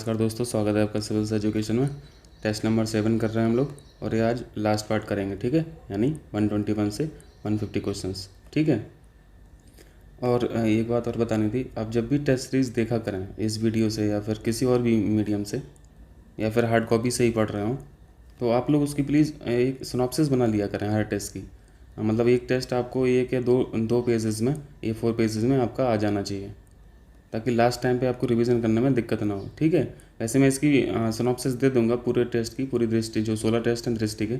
नमस्कार दोस्तों, स्वागत है आपका सिविल्स एजुकेशन में। टेस्ट नंबर 7 कर रहे हैं हम लोग और ये आज लास्ट पार्ट करेंगे, ठीक है। यानी 121 से 150 क्वेश्चंस, ठीक है। और एक बात और बतानी थी, आप जब भी टेस्ट सीरीज़ देखा करें इस वीडियो से या फिर किसी और भी मीडियम से या फिर हार्ड कॉपी से ही पढ़ रहे हो, तो आप लोग उसकी प्लीज़ एक सिनॉप्सिस बना लिया करें हर टेस्ट की। मतलब एक टेस्ट आपको एक या दो पेजेस में, A4 पेजेस में आपका आ जाना चाहिए, ताकि लास्ट टाइम पे आपको रिवीजन करने में दिक्कत ना हो, ठीक है। वैसे मैं इसकी सिनॉप्सिस दे दूंगा पूरे टेस्ट की, पूरी दृष्टि जो 16 टेस्ट हैं दृष्टि के,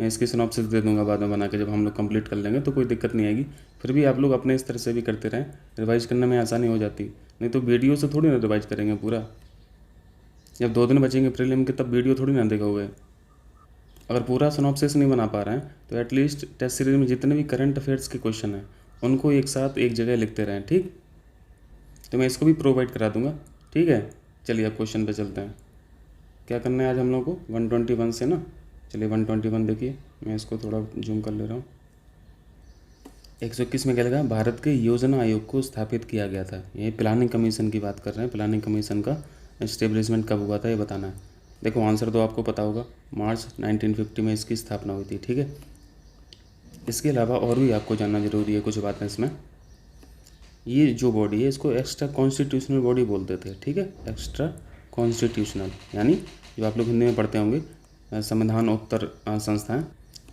मैं इसकी सिनॉप्सिस दे दूंगा बाद में बना के, जब हम लोग कंप्लीट कर लेंगे तो कोई दिक्कत नहीं आएगी। फिर भी आप लोग अपने इस तरह से भी करते रहें, रिवाइज करने में आसानी हो जाती। नहीं तो वीडियो से थोड़ी ना रिवाइज करेंगे पूरा। जब 2 दिन बचेंगे प्रीलिम के तब वीडियो थोड़ी ना देखोगे। अगर पूरा सिनॉप्सिस नहीं बना पा रहे हैं तो एटलीस्ट टेस्ट सीरीज में जितने भी करंट अफेयर्स के क्वेश्चन हैं उनको एक साथ एक जगह लिखते रहें, ठीक। तो मैं इसको भी प्रोवाइड करा दूंगा, ठीक है। चलिए अब क्वेश्चन पे चलते हैं। क्या करना है आज हम लोग को 121 से ना। चलिए 121 देखिए, मैं इसको थोड़ा जूम कर ले रहा हूँ। 121 में क्या लगा, भारत के योजना आयोग को स्थापित किया गया था। ये प्लानिंग कमीशन की बात कर रहे हैं। प्लानिंग कमीशन का इस्टेब्लिशमेंट कब हुआ था ये बताना है। देखो आंसर तो आपको पता होगा, मार्च 1950 में इसकी स्थापना हुई थी, ठीक है। इसके अलावा और भी आपको जानना जरूरी है कुछ बातें इसमें। ये जो बॉडी है इसको एक्स्ट्रा कॉन्स्टिट्यूशनल बॉडी बोलते थे, ठीक है। एक्स्ट्रा कॉन्स्टिट्यूशनल यानी जो आप लोग हिंदी में पढ़ते होंगे संविधान उत्तर संस्थाएं।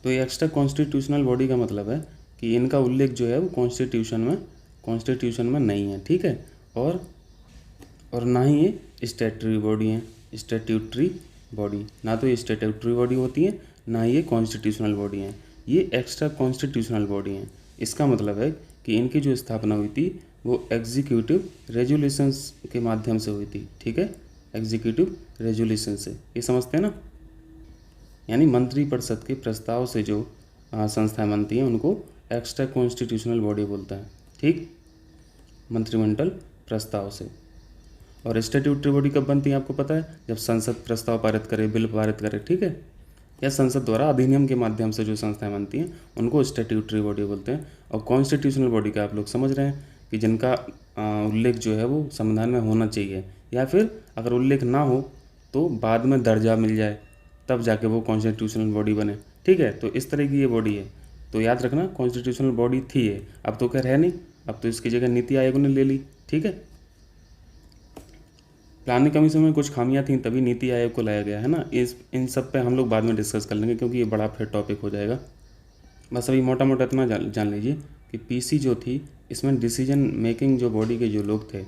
तो ये एक्स्ट्रा कॉन्स्टिट्यूशनल बॉडी का मतलब है कि इनका उल्लेख जो है वो कॉन्स्टिट्यूशन में नहीं है, ठीक है। और ना ही ये स्टैट्यूटरी बॉडी है, स्टैट्यूटरी बॉडी ना तो ये स्टैट्यूटरी बॉडी होती है, ना ही ये कॉन्स्टिट्यूशनल बॉडी है। ये एक्स्ट्रा कॉन्स्टिट्यूशनल बॉडी है। इसका मतलब है कि इनकी जो स्थापना हुई थी वो एग्जीक्यूटिव रेजुलेशंस के माध्यम से हुई थी, ठीक है। एग्जीक्यूटिव रेजुलेशन से, ये समझते हैं ना। यानी मंत्रिपरिषद के प्रस्ताव से जो संस्थाएं बनती हैं उनको एक्स्ट्रा कॉन्स्टिट्यूशनल बॉडी बोलता है, ठीक। मंत्रिमंडल प्रस्ताव से। और स्टैट्यूटरी बॉडी कब बनती है आपको पता है, जब संसद प्रस्ताव पारित करे, बिल पारित करे, ठीक है। या संसद द्वारा अधिनियम के माध्यम से जो संस्थाएं बनती हैं उनको स्टैट्यूटरी बॉडी बोलते हैं। और कॉन्स्टिट्यूशनल बॉडी का आप लोग समझ रहे हैं कि जिनका उल्लेख जो है वो संविधान में होना चाहिए, या फिर अगर उल्लेख ना हो तो बाद में दर्जा मिल जाए तब जाके वो कॉन्स्टिट्यूशनल बॉडी बने, ठीक है। तो इस तरह की ये बॉडी है। तो याद रखना कॉन्स्टिट्यूशनल बॉडी थी ये, अब तो खैर है नहीं, अब तो इसकी जगह नीति आयोग ने ले ली, ठीक है। प्लानिंग कमीशन में कुछ खामियां थी तभी नीति आयोग को लाया गया है ना। इन सब पे हम लोग बाद में डिस्कस कर लेंगे क्योंकि ये बड़ा फिर टॉपिक हो जाएगा। बस अभी मोटा मोटा इतना जान लीजिए कि पीसी जो थी इसमें डिसीजन मेकिंग जो बॉडी के जो लोग थे,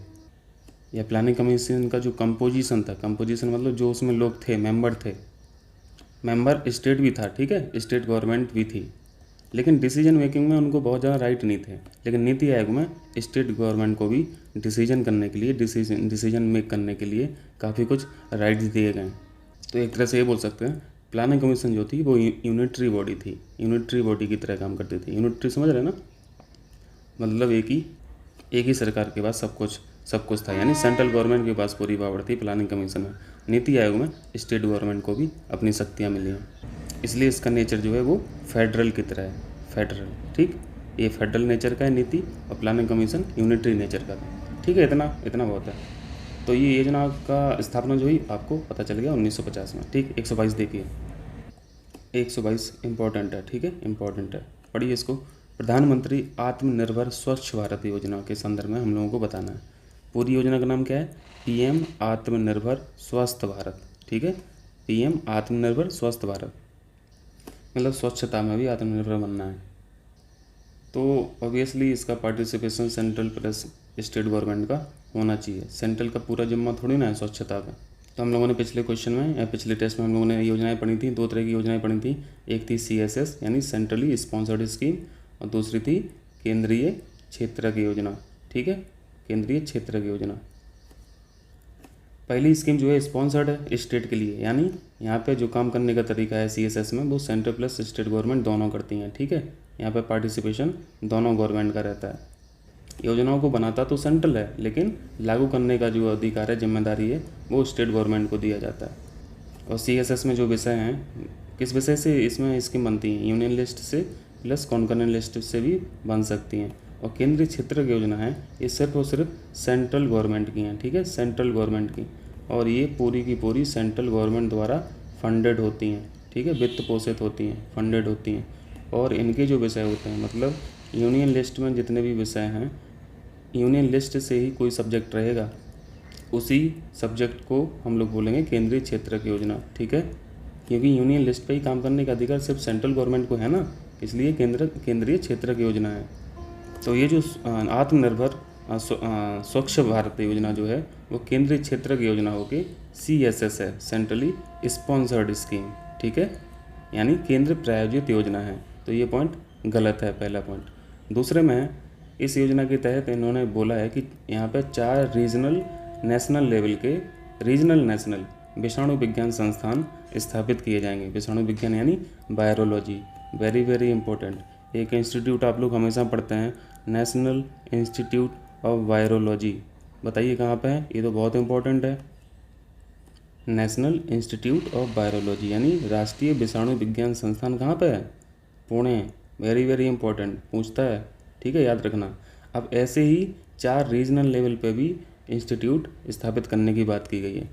या प्लानिंग कमीशन का जो कंपोजिशन था, कंपोजिशन मतलब जो उसमें लोग थे, मेंबर थे, मेंबर स्टेट भी था, ठीक है, स्टेट गवर्नमेंट भी थी, लेकिन डिसीजन मेकिंग में उनको बहुत ज़्यादा राइट नहीं थे। लेकिन नीति आयोग में स्टेट गवर्नमेंट को भी डिसीजन करने के लिए, डिसीजन मेक करने के लिए काफ़ी कुछ राइट्स दिए गए। तो एक तरह से ये बोल सकते हैं प्लानिंग कमीशन जो थी वो यूनिटरी बॉडी थी, यूनिटरी बॉडी की तरह काम करती थी। यूनिटरी समझ रहे हैं ना, मतलब एक ही सरकार के पास सब कुछ था, यानी सेंट्रल गवर्नमेंट के पास पूरी पावर थी प्लानिंग कमीशन में। नीति आयोग में स्टेट गवर्नमेंट को भी अपनी शक्तियाँ मिली हैं, इसलिए इसका नेचर जो है वो फेडरल की तरह है, फेडरल, ठीक। ये फेडरल नेचर का है नीति, और प्लानिंग कमीशन यूनिटरी नेचर का था, ठीक है। इतना बहुत है। तो ये योजना का स्थापना जो हुई आपको पता चल गया 1950 में, ठीक। 122 देखिए, 122 इम्पोर्टेंट है, ठीक है, इम्पोर्टेंट है, पढ़िए इसको। प्रधानमंत्री आत्मनिर्भर स्वच्छ भारत योजना के संदर्भ में हम लोगों को बताना है। पूरी योजना का नाम क्या है, पीएम आत्मनिर्भर स्वस्थ भारत, ठीक है। पीएम आत्मनिर्भर स्वस्थ भारत मतलब स्वच्छता में भी आत्मनिर्भर बनना है। तो ऑब्वियसली इसका participation central plus state government का होना चाहिए। सेंट्रल का पूरा जिम्मा थोड़ी ना है स्वच्छता का। तो हम लोगों ने पिछले क्वेश्चन में या पिछले टेस्ट में हम लोगों ने योजनाएं पढ़ी थी, 2 तरह की योजनाएं पढ़ी थी। एक थी CSS यानी सेंट्रली स्पॉन्सर्ड स्कीम, और दूसरी थी केंद्रीय क्षेत्र की योजना, ठीक है, केंद्रीय क्षेत्र की योजना। पहली स्कीम जो है स्पॉन्सर्ड है स्टेट के लिए, यानी यहाँ पे जो काम करने का तरीका है CSS में वो सेंट्रल प्लस स्टेट गवर्नमेंट दोनों करती हैं, ठीक है। यहाँ पे पार्टिसिपेशन दोनों गवर्नमेंट का रहता है। योजनाओं को बनाता तो सेंट्रल है, लेकिन लागू करने का जो अधिकार है, जिम्मेदारी है, वो स्टेट गवर्नमेंट को दिया जाता है। और CSS में जो विषय हैं, किस विषय से इसमें स्कीम बनती हैं, यूनियन लिस्ट से प्लस कॉन्करेंट लिस्ट से भी बन सकती हैं। और केंद्रीय क्षेत्र की योजना है ये सिर्फ और सिर्फ सेंट्रल गवर्नमेंट की हैं, ठीक है, सेंट्रल गवर्नमेंट की। और ये पूरी की पूरी सेंट्रल गवर्नमेंट द्वारा फंडेड होती हैं, ठीक है, वित्त पोषित होती हैं, फंडेड होती हैं। और इनके जो विषय होते हैं, मतलब यूनियन लिस्ट में जितने भी विषय हैं, यूनियन लिस्ट से ही कोई सब्जेक्ट रहेगा, उसी सब्जेक्ट को हम लोग बोलेंगे केंद्रीय क्षेत्रक योजना, ठीक है, क्योंकि यूनियन लिस्ट पे ही काम करने का अधिकार सिर्फ सेंट्रल गवर्नमेंट को है ना, इसलिए केंद्रीय क्षेत्रक योजना है। तो ये जो आत्मनिर्भर स्वच्छ भारत योजना जो है वो केंद्रीय क्षेत्रक योजना होगी, CSS है, सेंट्रली स्पॉन्सर्ड स्कीम, ठीक है, यानी केंद्र प्रायोजित योजना है। तो ये पॉइंट गलत है, पहला पॉइंट। दूसरे में इस योजना के तहत इन्होंने बोला है कि यहाँ पे 4 रीजनल नेशनल लेवल के नेशनल विषाणु विज्ञान संस्थान स्थापित किए जाएंगे। विषाणु विज्ञान यानी वायरोलॉजी, वेरी वेरी इंपॉर्टेंट। एक इंस्टीट्यूट आप लोग हमेशा पढ़ते हैं, नेशनल इंस्टीट्यूट ऑफ वायरोलॉजी, बताइए कहाँ पे है, ये तो बहुत इंपॉर्टेंट है। नेशनल इंस्टीट्यूट ऑफ वायरोलॉजी यानी राष्ट्रीय विषाणु विज्ञान संस्थान कहाँ पे है, पुणे, वेरी वेरी इंपॉर्टेंट, पूछता है, ठीक है, याद रखना। अब ऐसे ही 4 रीजनल लेवल पे भी इंस्टीट्यूट स्थापित करने की बात की गई है।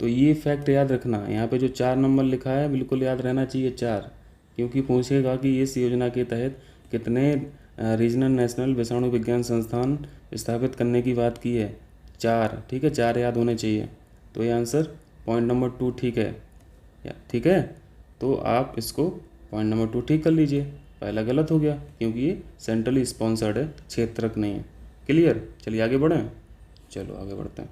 तो ये फैक्ट याद रखना, यहाँ पे जो 4 नंबर लिखा है बिल्कुल याद रहना चाहिए 4, क्योंकि पूछेगा कि इस योजना के तहत कितने रीजनल नेशनल विषाणु विज्ञान संस्थान स्थापित करने की बात की है, 4, ठीक है, 4 याद होने चाहिए। तो ये आंसर पॉइंट नंबर 2 ठीक है, ठीक है। तो आप इसको पॉइंट नंबर 2 ठीक कर लीजिए, पहला गलत हो गया क्योंकि ये सेंट्रली स्पॉन्सर्ड है, क्षेत्रक नहीं है। क्लियर, चलिए आगे बढ़ें, चलो आगे बढ़ते हैं।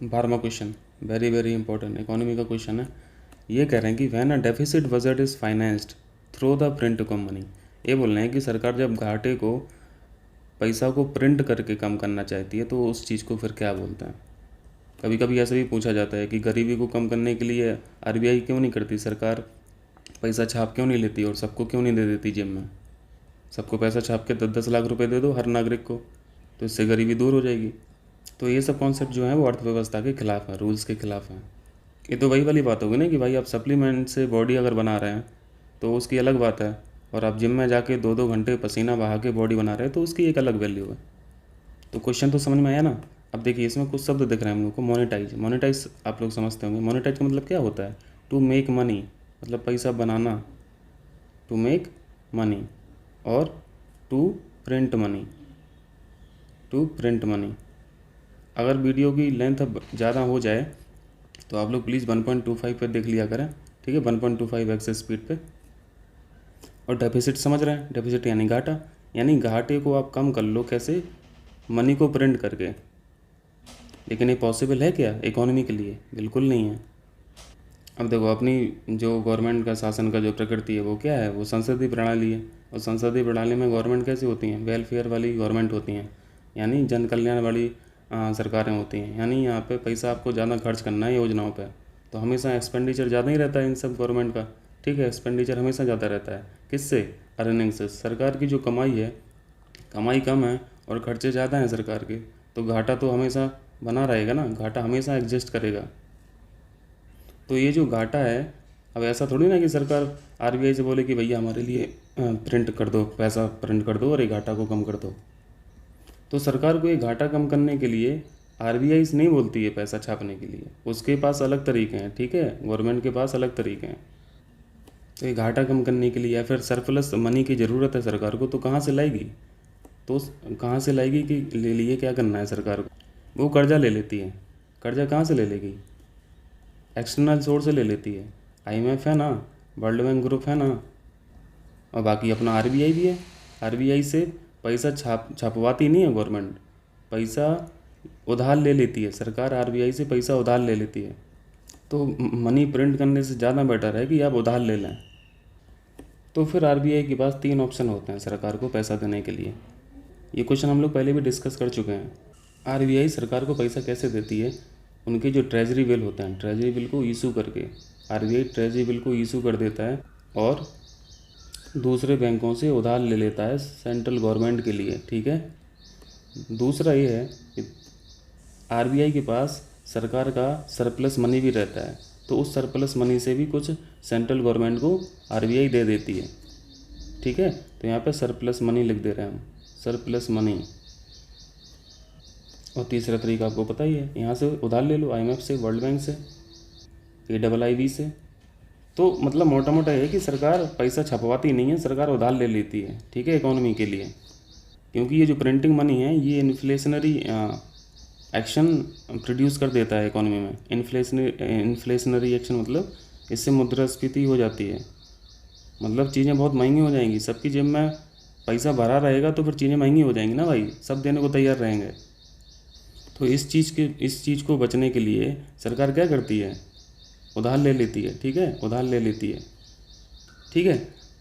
12वां question very very important, economy का क्वेश्चन है। ये कह रहे हैं कि when a deficit budget is financed through the print of money, ये बोल रहे हैं कि सरकार जब घाटे को, पैसा को प्रिंट करके कम करना चाहती है तो उस चीज़ को फिर क्या बोलते हैं। कभी कभी ऐसा भी पूछा जाता है कि गरीबी को कम करने के लिए RBI क्यों नहीं करती, सरकार पैसा छाप क्यों नहीं लेती और सबको क्यों नहीं दे देती जेब में, सबको पैसा छाप के 10-10 लाख रुपए दे दो हर नागरिक को, तो इससे गरीबी दूर हो जाएगी। तो ये सब कॉन्सेप्ट जो है वो अर्थव्यवस्था के खिलाफ है, रूल्स के खिलाफ है। ये तो वही वाली बात होगी ना कि भाई आप सप्लीमेंट से बॉडी अगर बना रहे हैं तो उसकी अलग बात है, और आप जिम में जाके 2-2 घंटे पसीना बहा के बॉडी बना रहे हैं तो उसकी एक अलग वैल्यू है। तो क्वेश्चन तो समझ में आया ना। अब देखिए इसमें कुछ शब्द दिख रहे हैं हम लोग को, मोनेटाइज आप लोग समझते होंगे। मोनेटाइज का मतलब क्या होता है, टू मेक मनी, मतलब पैसा बनाना, टू मेक मनी, और टू प्रिंट मनी। अगर वीडियो की लेंथ ज़्यादा हो जाए तो आप लोग प्लीज़ 1.25 पे देख लिया करें, ठीक है, 1.25x स्पीड पे। और डेफिसिट समझ रहे हैं, डेफिसिट यानी घाटा, यानी घाटे को आप कम कर लो, कैसे, मनी को प्रिंट करके। लेकिन ये पॉसिबल है क्या इकोनॉमी के लिए, बिल्कुल नहीं है। अब देखो अपनी जो गवर्नमेंट का शासन का जो प्रकृति है वो क्या है, वो संसदीय प्रणाली है, और संसदीय प्रणाली में गवर्नमेंट कैसी होती हैं, वेलफेयर वाली गवर्नमेंट होती हैं, यानी जन कल्याण वाली सरकारें होती हैं। यानी यहाँ पे पैसा आपको ज़्यादा खर्च करना है योजनाओं पे, तो हमेशा एक्सपेंडिचर ज़्यादा ही रहता है इन सब गवर्नमेंट का, ठीक है, एक्सपेंडिचर हमेशा ज़्यादा रहता है। किससे, अर्निंग से। सरकार की जो कमाई है, कमाई कम है और खर्चे ज़्यादा हैं सरकार के, तो घाटा तो हमेशा बना रहेगा ना, घाटा हमेशा एग्जिस्ट करेगा। तो ये जो घाटा है, अब ऐसा थोड़ी ना कि सरकार RBI से बोले कि भैया हमारे लिए प्रिंट कर दो, पैसा प्रिंट कर दो और ये घाटा को कम कर दो। तो सरकार को ये घाटा कम करने के लिए RBI से नहीं बोलती है पैसा छापने के लिए, उसके पास अलग तरीके हैं, ठीक है, गवर्नमेंट के पास अलग तरीके हैं। तो ये घाटा कम करने के लिए या फिर सरप्लस मनी की ज़रूरत है सरकार को, तो कहाँ से लाएगी, तो कहाँ से लाएगी कि ले लिए क्या करना है सरकार को, वो कर्जा ले लेती है। कर्जा कहाँ से ले लेगी, एक्सटर्नल सोर्स से ले लेती है, IMF है ना, वर्ल्ड बैंक ग्रुप है ना, और बाकी अपना RBI भी है। RBI से पैसा छापवाती नहीं है गवर्नमेंट, पैसा उधार ले लेती है सरकार, RBI से पैसा उधार ले लेती है। तो मनी प्रिंट करने से ज़्यादा बेटर है कि आप उधार ले लें। तो फिर RBI के पास 3 ऑप्शन होते हैं सरकार को पैसा देने के लिए। ये क्वेश्चन हम लोग पहले भी डिस्कस कर चुके हैं। RBI सरकार को पैसा कैसे देती है, उनके जो ट्रेजरी बिल होते हैं, ट्रेजरी बिल को इशू करके, RBI ट्रेजरी बिल को इशू कर देता है और दूसरे बैंकों से उधार ले लेता है सेंट्रल गवर्नमेंट के लिए, ठीक है। दूसरा ये है कि RBI के पास सरकार का सरप्लस मनी भी रहता है, तो उस सरप्लस मनी से भी कुछ सेंट्रल गवर्नमेंट को RBI दे देती है, ठीक है। तो यहाँ पे सरप्लस मनी लिख दे रहे हैं हम, सरप्लस मनी, और तीसरा तरीका आपको पता ही है, यहाँ से उधार ले लो, IMF से, वर्ल्ड बैंक से, AIIB से। तो मतलब मोटा मोटा ये है कि सरकार पैसा छपवाती नहीं है, सरकार उधार ले लेती है, ठीक है, इकोनॉमी के लिए। क्योंकि ये जो प्रिंटिंग मनी है ये इन्फ्लेशनरी एक्शन प्रोड्यूस कर देता है इकोनॉमी में। इन्फ्लेशनरी एक्शन मतलब इससे मुद्रास्फीति हो जाती है, मतलब चीज़ें बहुत महंगी हो जाएंगी। सबकी जेब में पैसा भरा रहेगा तो फिर चीज़ें महंगी हो जाएंगी ना भाई, सब देने को तैयार रहेंगे। तो इस चीज़ को बचने के लिए सरकार क्या करती है, उधार ले लेती है, ठीक है, उधार ले लेती है, ठीक है।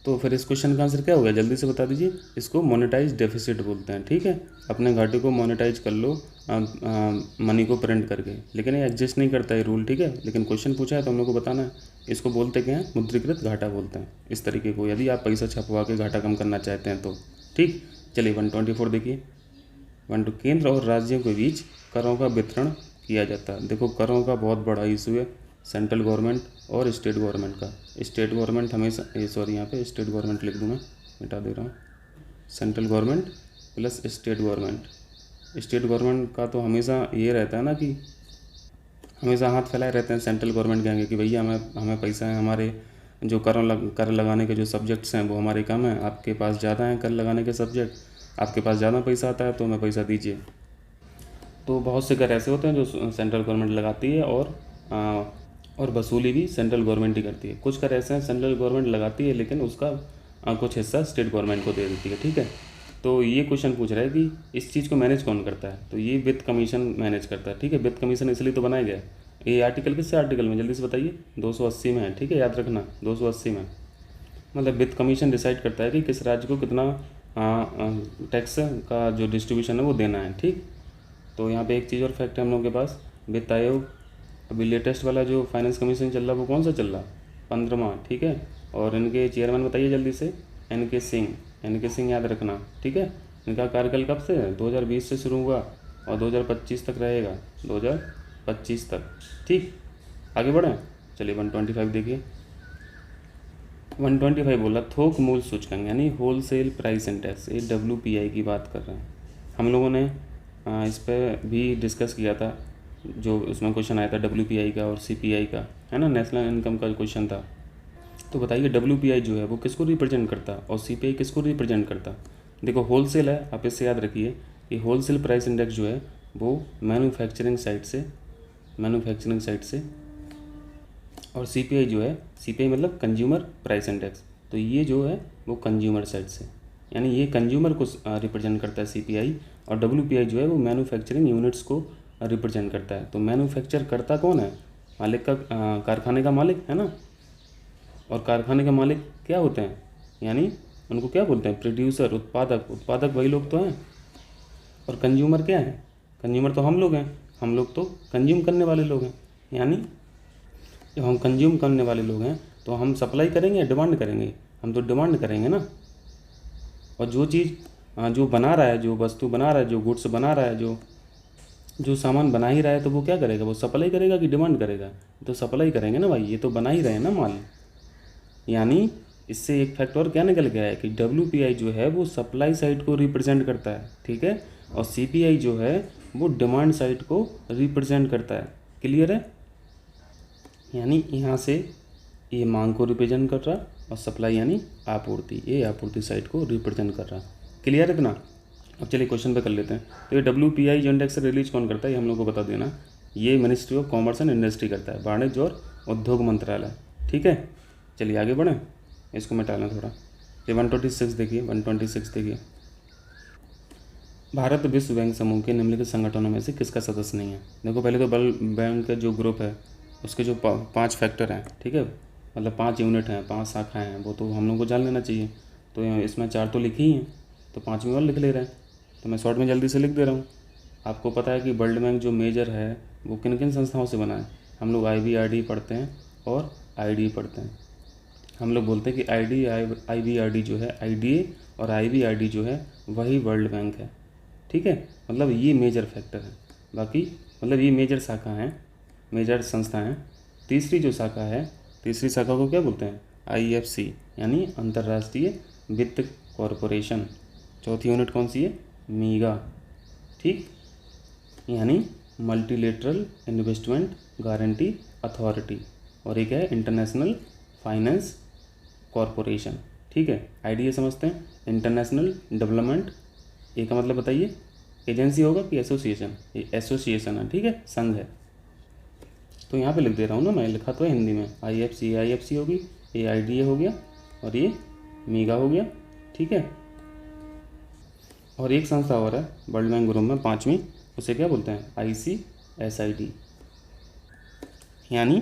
तो फिर इस क्वेश्चन का आंसर क्या होगा, जल्दी से बता दीजिए। इसको मोनेटाइज डेफिसिट बोलते हैं, ठीक है। अपने घाटे को मोनेटाइज कर लो मनी को प्रिंट करके, लेकिन ये एग्जिस्ट नहीं करता है रूल, ठीक है। लेकिन क्वेश्चन पूछा है तो हम लोग को बताना है। इसको बोलते क्या हैं, मुद्रीकृत घाटा बोलते हैं इस तरीके को, यदि आप पैसा छपवा के घाटा कम करना चाहते हैं तो, ठीक। चलिए 124 देखिए। 12 केंद्र और राज्यों के बीच करों का वितरण किया जाता है। देखो करों का बहुत बड़ा इशू है, सेंट्रल गवर्नमेंट और स्टेट गवर्नमेंट का। स्टेट गवर्नमेंट हमेशा यहाँ पे स्टेट गवर्नमेंट लिख दूँगा, मिटा दे रहा हूँ। Central government plus state government. State government का तो हमेशा ये रहता है ना कि हमेशा हाथ फैलाए रहते हैं। सेंट्रल गवर्नमेंट कहेंगे कि भैया हमें पैसा है, हमारे जो कर लगाने के जो सब्जेक्ट्स हैं वो हमारे कम हैं, आपके पास ज़्यादा हैं कर लगाने के सब्जेक्ट, आपके पास ज़्यादा पैसा आता है तो हमें पैसा दीजिए। तो बहुत से कर ऐसे होते हैं जो सेंट्रल गवर्नमेंट लगाती है और वसूली भी सेंट्रल गवर्नमेंट ही करती है। कुछ कर ऐसे हैं सेंट्रल गवर्नमेंट लगाती है लेकिन उसका कुछ हिस्सा स्टेट गवर्नमेंट को दे देती है, ठीक है। तो ये क्वेश्चन पूछ रहा है कि इस चीज़ को मैनेज कौन करता है, तो ये वित्त कमीशन मैनेज करता है, ठीक है। वित्त कमीशन इसलिए तो बनाया गया है। ये आर्टिकल किससे आर्टिकल में, जल्दी से बताइए। 280 में है, ठीक है, याद रखना 280 में। मतलब वित्त कमीशन डिसाइड करता है कि किस राज्य को कितना टैक्स का जो डिस्ट्रीब्यूशन है वो देना है, ठीक। तो यहाँ पे एक चीज़ और फैक्ट है हम लोगों के पास, वित्त आयोग अभी लेटेस्ट वाला जो फाइनेंस कमीशन चल रहा है वो कौन सा चल रहा, 15वां, ठीक है। और इनके चेयरमैन बताइए जल्दी से, NK सिंह। NK सिंह याद रखना, ठीक है। इनका कार्यकाल कब से है, 2020 से शुरू हुआ और 2025 तक रहेगा, 2025 तक, ठीक। आगे बढ़ें, चलिए 125 देखिए। 125 बोला थोक मूल्य सूचकांक यानी होलसेल प्राइस इंडेक्स, ये WPI की बात कर रहे हैं। हम लोगों ने इस पर भी डिस्कस किया था, जो उसमें क्वेश्चन आया था WPI का और CPI का, है ना, नेशनल इनकम का क्वेश्चन था। तो बताइए WPI जो है वो किसको रिप्रेजेंट करता और CPI किसको रिप्रेजेंट करता। देखो होलसेल है, आप इससे याद रखिए कि होलसेल प्राइस इंडेक्स जो है वो मैन्युफैक्चरिंग साइड से, और CPI जो है, CPI मतलब कंज्यूमर प्राइस इंडेक्स, तो ये जो है वो कंज्यूमर साइड से, यानी ये कंज्यूमर को रिप्रेजेंट करता है CPI, और WPI जो है वो मैन्युफैक्चरिंग यूनिट्स को रिप्रेजेंट करता है। तो मैन्युफैक्चर करता कौन है, मालिक का, कारखाने का मालिक है ना। और कारखाने के मालिक क्या होते हैं, यानी उनको क्या बोलते हैं, प्रोड्यूसर, उत्पादक वही लोग तो हैं। और कंज्यूमर क्या है, कंज्यूमर तो हम लोग हैं, हम लोग तो कंज्यूम करने वाले लोग हैं। यानी जब हम कंज्यूम करने वाले लोग हैं तो हम सप्लाई करेंगे या डिमांड करेंगे, हम तो डिमांड करेंगे ना। और जो चीज़ जो बना रहा है, जो वस्तु बना रहा है, जो गुड्स बना रहा है, जो सामान बना ही रहा है, तो वो क्या करेगा, वो सप्लाई करेगा कि डिमांड करेगा, तो सप्लाई करेंगे ना भाई, ये तो बना ही रहे हैं ना माल। यानी इससे एक फैक्ट और क्या निकल गया है कि WPI जो है वो सप्लाई साइड को रिप्रेजेंट करता है, ठीक है, और CPI जो है वो डिमांड साइड को रिप्रेजेंट करता है। क्लियर है, यानी यहाँ से ये मांग को रिप्रेजेंट कर रहा और सप्लाई यानी आपूर्ति, ये आपूर्ति साइड को रिप्रेजेंट कर रहा। क्लियर है इतना। अब चलिए क्वेश्चन पे कर लेते हैं। तो ये WPI जो इंडेक्स रिलीज कौन करता है, ये हम लोग को बता देना। ये ministry of commerce and industry करता है, वाणिज्य और उद्योग मंत्रालय, ठीक है। चलिए आगे बढ़ें, इसको मिटा लें थोड़ा। ये 126 देखिए, 126 देखिए। भारत विश्व बैंक समूह के निम्नलिखित संगठनों में से किसका सदस्य नहीं है। देखो पहले तो वर्ल्ड बैंक का जो ग्रुप है उसके जो 5 फैक्टर हैं, ठीक है, मतलब 5 यूनिट हैं, 5 शाखाएँ हैं, वो तो हम लोग को जान लेना चाहिए। तो इसमें 4 तो लिखी ही हैं, तो 5वीं और लिख ले रहे हैं। तो मैं शॉर्ट में जल्दी से लिख दे रहा हूँ। आपको पता है कि वर्ल्ड बैंक जो मेजर है वो किन किन संस्थाओं से बना है। हम लोग IBRD पढ़ते हैं और IDA पढ़ते हैं। हम लोग बोलते हैं कि IBRD जो है, IDA और IBRD जो है वही वर्ल्ड बैंक है, ठीक है। मतलब ये मेजर फैक्टर है, बाकी मतलब ये मेजर शाखा हैं, मेजर संस्था हैं। तीसरी जो शाखा है, तीसरी शाखा को क्या बोलते हैं, IFC यानी अंतर्राष्ट्रीय वित्त कॉरपोरेशन। चौथी यूनिट कौन सी है, मीगा, ठीक। यानी मल्टीलेटरल इन्वेस्टमेंट गारंटी अथॉरिटी, और एक है इंटरनेशनल फाइनेंस कॉरपोरेशन। ठीक है, आइडिया समझते हैं। इंटरनेशनल डेवलपमेंट, ए का मतलब बताइए, एजेंसी होगा कि एसोसिएशन? ये एसोसिएशन है, ठीक है, संघ है। तो यहाँ पे लिख दे रहा हूँ ना, मैं लिखा तो है हिंदी में, IFC होगी, ये IDA हो गया, और ये मीगा हो गया। ठीक है, और एक संस्था और है वर्ल्ड बैंक ग्रुप में 5वीं, उसे क्या बोलते हैं? ICSID, यानी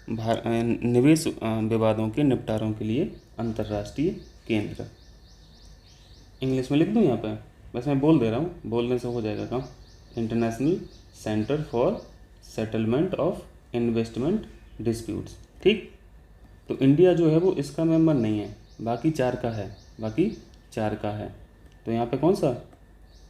निवेश विवादों के निपटारों के लिए अंतर्राष्ट्रीय केंद्र। इंग्लिश में लिख दूँ यहाँ पे? बस मैं बोल दे रहा हूँ, बोलने से हो जाएगा काम। International centre for settlement of investment disputes. ठीक, तो इंडिया जो है वो इसका मेंबर नहीं है, बाकी 4 का है, बाकी 4 का है। तो यहाँ पे कौन सा?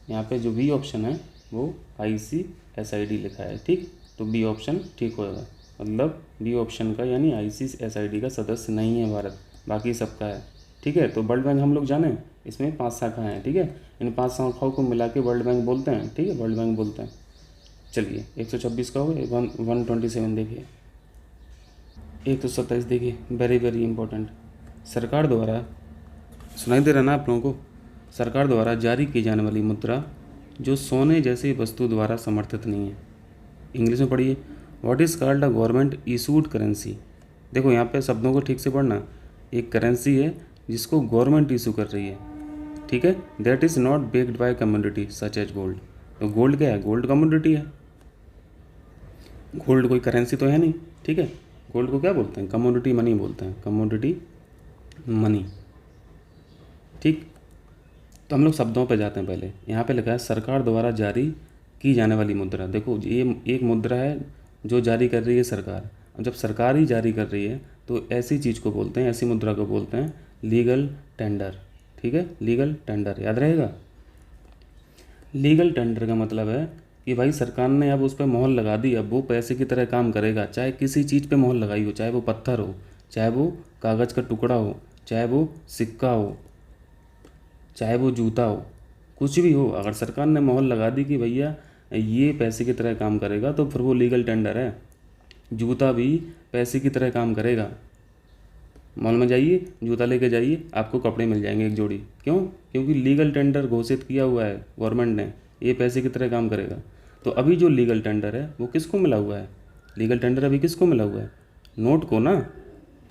यहाँ पे जो बी ऑप्शन है वो ICSID लिखा है। ठीक, तो बी ऑप्शन ठीक होगा, मतलब बी ऑप्शन का यानी ICSID का सदस्य नहीं है भारत, बाकी सबका है। ठीक है, तो वर्ल्ड बैंक हम लोग जाने, इसमें 5 शाखाएँ हैं। ठीक है, इन 5 शाखाओं को मिला के वर्ल्ड बैंक बोलते हैं। ठीक है, वर्ल्ड बैंक बोलते हैं। चलिए 126 का हो गया, 127 देखिए, 127 देखिए, वेरी वेरी इंपॉर्टेंट। सरकार द्वारा, सुनाई दे रहा ना आप लोगों को? सरकार द्वारा जारी की जाने वाली मुद्रा जो सोने जैसी वस्तु द्वारा समर्थित नहीं है। इंग्लिश में पढ़िए, what is called a government issued currency. देखो यहाँ पे शब्दों को ठीक से पढ़ना। एक करेंसी है जिसको गवर्नमेंट इशू कर रही है, ठीक है, that is not backed by community such as gold. तो गोल्ड क्या है? गोल्ड कम्युनिटी है, गोल्ड कोई करेंसी तो है नहीं। ठीक है, गोल्ड को क्या बोलते हैं? कमोडिटी मनी बोलते हैं, कमोडिटी मनी। ठीक, तो हम लोग शब्दों पे जाते हैं। पहले यहाँ पे लिखा है सरकार द्वारा जारी की जाने वाली मुद्रा। देखो ये एक मुद्रा है जो जारी कर रही है सरकार। अब जब सरकार ही जारी कर रही है तो ऐसी चीज़ को बोलते हैं, ऐसी मुद्रा को बोलते हैं लीगल टेंडर। ठीक है, लीगल टेंडर याद रहेगा। लीगल टेंडर का मतलब है कि भाई सरकार ने अब उस पर मोहर लगा दी, अब वो पैसे की तरह काम करेगा। चाहे किसी चीज़ पे मोहर लगाई हो, चाहे वो पत्थर हो, चाहे वो कागज़ का टुकड़ा हो, चाहे वो सिक्का हो, चाहे वो जूता हो, कुछ भी हो, अगर सरकार ने मोहर लगा दी कि भैया ये पैसे की तरह काम करेगा तो फिर वो लीगल टेंडर है। जूता भी पैसे की तरह काम करेगा। मॉल में जाइए, जूता लेके जाइए, आपको कपड़े मिल जाएंगे एक जोड़ी। क्यों? क्योंकि लीगल टेंडर घोषित किया हुआ है गवर्नमेंट ने, ये पैसे की तरह काम करेगा। तो अभी जो लीगल टेंडर है वो किसको मिला हुआ है? लीगल टेंडर अभी किसको मिला हुआ है? नोट को ना।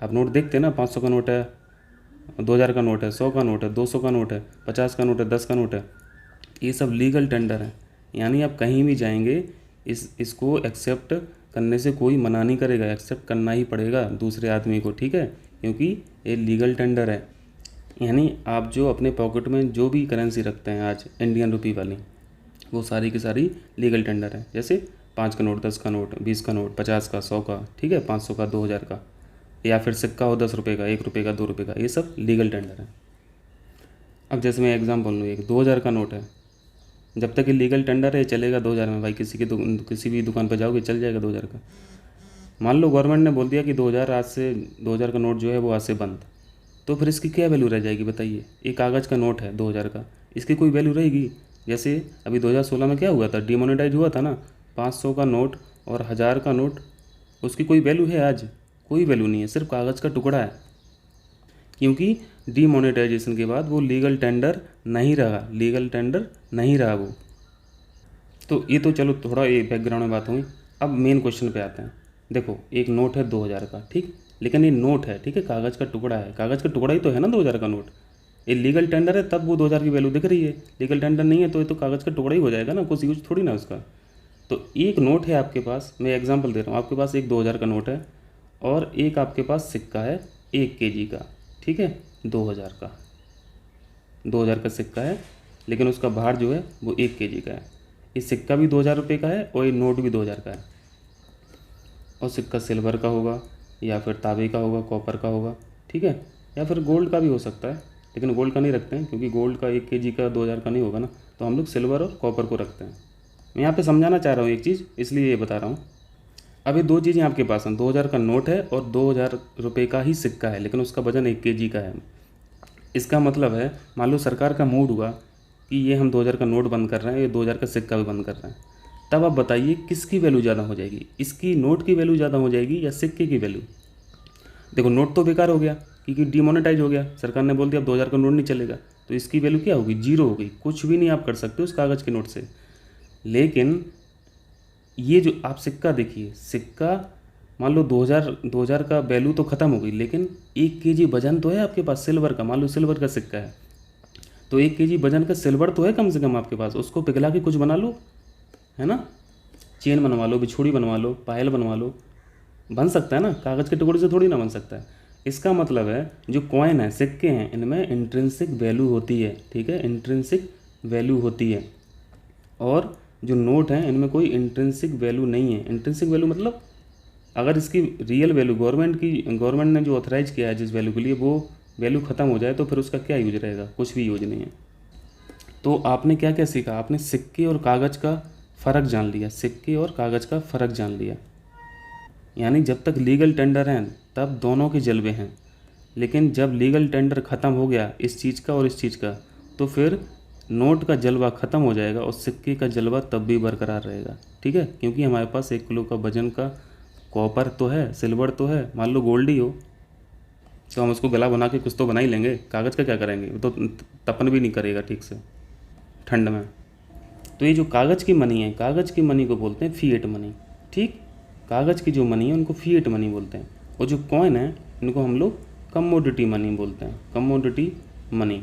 आप नोट देखते ना, 500 का नोट है, 2000 का नोट है, 100 का नोट है, 200 का नोट है, 50 का नोट है, 10 का नोट है, ये सब लीगल टेंडर है। यानी आप कहीं भी जाएंगे इसको एक्सेप्ट करने से कोई मना नहीं करेगा, एक्सेप्ट करना ही पड़ेगा दूसरे आदमी को। ठीक है, क्योंकि ये लीगल टेंडर है। यानी आप जो अपने पॉकेट में जो भी करेंसी रखते हैं आज इंडियन रुपी वाली, वो सारी की सारी लीगल टेंडर है। जैसे 5 का नोट, 10 का नोट, 20 का नोट, 50 का, 100 का, ठीक है, 500 का, 2000 का, या फिर सिक्का हो 10 रुपये का, 1 रुपये का, 2 रुपये का, ये सब लीगल टेंडर है। अब जैसे मैं एग्जाम्पल लूँ, एक 2000 का नोट है, जब तक ये लीगल टेंडर है चलेगा 2000 में। भाई किसी भी दुकान पर जाओगे चल जाएगा 2000 का। मान लो गवर्नमेंट ने बोल दिया कि 2000 आज से 2000 का नोट जो है वो आज से बंद, तो फिर इसकी क्या वैल्यू रह जाएगी बताइए? एक कागज़ का नोट है 2000 का, इसकी कोई वैल्यू रहेगी? जैसे अभी 2016 में क्या हुआ था, डिमोनेटाइज हुआ था ना, 500 का नोट और 1000 का नोट, उसकी कोई वैल्यू है आज? कोई वैल्यू नहीं है, सिर्फ कागज़ का टुकड़ा है। क्योंकि डीमोनेटाइजेशन के बाद वो लीगल टेंडर नहीं रहा, लीगल टेंडर नहीं रहा वो। तो ये तो चलो थोड़ा ये बैकग्राउंड में बात हुई। अब मेन क्वेश्चन पे आते हैं। देखो एक नोट है 2000 का, ठीक, लेकिन ये नोट है, ठीक है, कागज़ का टुकड़ा है, कागज़ का टुकड़ा ही तो है ना 2000 का नोट। ये लीगल टेंडर है तब वो 2000 की वैल्यू दिख रही है, लीगल टेंडर नहीं है तो ये तो कागज़ का टुकड़ा ही हो जाएगा ना, कुछ यूज थोड़ी ना उसका। तो एक नोट है आपके पास, मैं एग्जांपल दे रहा हूँ, आपके पास एक 2000 का नोट है और एक आपके पास सिक्का है 1 केजी का, ठीक है, 2000 का, 2000 का सिक्का है, लेकिन उसका भार जो है वो 1 केजी का है। ये सिक्का भी 2000 रुपये का है और ये नोट भी 2000 का है। और सिक्का सिल्वर का होगा या फिर तांबे का होगा, कॉपर का होगा, ठीक है, या फिर गोल्ड का भी हो सकता है, लेकिन गोल्ड का नहीं रखते हैं क्योंकि गोल्ड का 1 केजी का 2000 का नहीं होगा ना, तो हम लोग सिल्वर और कॉपर को रखते हैं। मैं यहाँ पे समझाना चाह रहा हूँ एक चीज़, इसलिए ये बता रहा हूँ। अभी 2 चीज़ें आपके पास हैं, 2000 का नोट है और 2000 रुपये का ही सिक्का है, लेकिन उसका वजन 1 केजी का है। इसका मतलब है मान लो सरकार का मूड हुआ कि ये हम 2000 का नोट बंद कर रहे हैं, ये 2000 का सिक्का भी बंद कर रहे हैं, तब आप बताइए किसकी वैल्यू ज़्यादा हो जाएगी, इसकी नोट की वैल्यू ज़्यादा हो जाएगी या सिक्के की वैल्यू। देखो नोट तो बेकार हो गया क्योंकि डिमोनेटाइज हो गया, सरकार ने बोल दिया अब 2000 का नोट नहीं चलेगा, तो इसकी वैल्यू क्या होगी, जीरो होगी, कुछ भी नहीं आप कर सकते उस कागज़ के नोट से। लेकिन ये जो आप सिक्का देखिए, सिक्का मान लो 2000 का वैल्यू तो ख़त्म हो गई, लेकिन 1 kg वजन तो है आपके पास सिल्वर का, मान लो सिल्वर का सिक्का है तो 1 kg वजन का सिल्वर तो है कम से कम आपके पास, उसको पिघला के कुछ बना लो, है ना, चेन बनवा लो, बिछुड़ी बनवा लो, पायल बनवा लो, बन सकता है ना, कागज़ के टुकड़े से थोड़ी ना बन सकता है। इसका मतलब है जो कॉइन है, सिक्के हैं, इनमें इंट्रिंसिक वैल्यू होती है, ठीक है, इंट्रिंसिक वैल्यू होती है। और जो नोट हैं इनमें कोई इंट्रिंसिक वैल्यू नहीं है। इंट्रिंसिक वैल्यू मतलब अगर इसकी रियल वैल्यू गवर्नमेंट ने जो ऑथराइज किया है जिस वैल्यू के लिए, वो वैल्यू ख़त्म हो जाए तो फिर उसका क्या यूज रहेगा, कुछ भी यूज नहीं है। तो आपने क्या क्या सीखा, आपने सिक्के और कागज़ का फ़र्क जान लिया, सिक्के और कागज़ का फ़र्क जान लिया। यानी जब तक लीगल टेंडर हैं तब दोनों के जलवे हैं, लेकिन जब लीगल टेंडर ख़त्म हो गया इस चीज़ का और इस चीज़ का, तो फिर नोट का जलवा ख़त्म हो जाएगा और सिक्के का जलवा तब भी बरकरार रहेगा, ठीक है। क्योंकि हमारे पास 1 किलो का वजन का कॉपर तो है, सिल्वर तो है, मान लो गोल्ड ही हो तो हम उसको गला बना के कुछ तो बना ही लेंगे, कागज़ का क्या करेंगे, वो तो तपन भी नहीं करेगा ठीक से ठंड में। तो ये जो कागज़ की मनी है, कागज़ की मनी को बोलते हैं फिएट मनी, ठीक, कागज़ की जो मनी है उनको फिएट मनी बोलते हैं। और जो कॉइन है इनको हम लोग कमोडिटी मनी बोलते हैं, कमोडिटी मनी,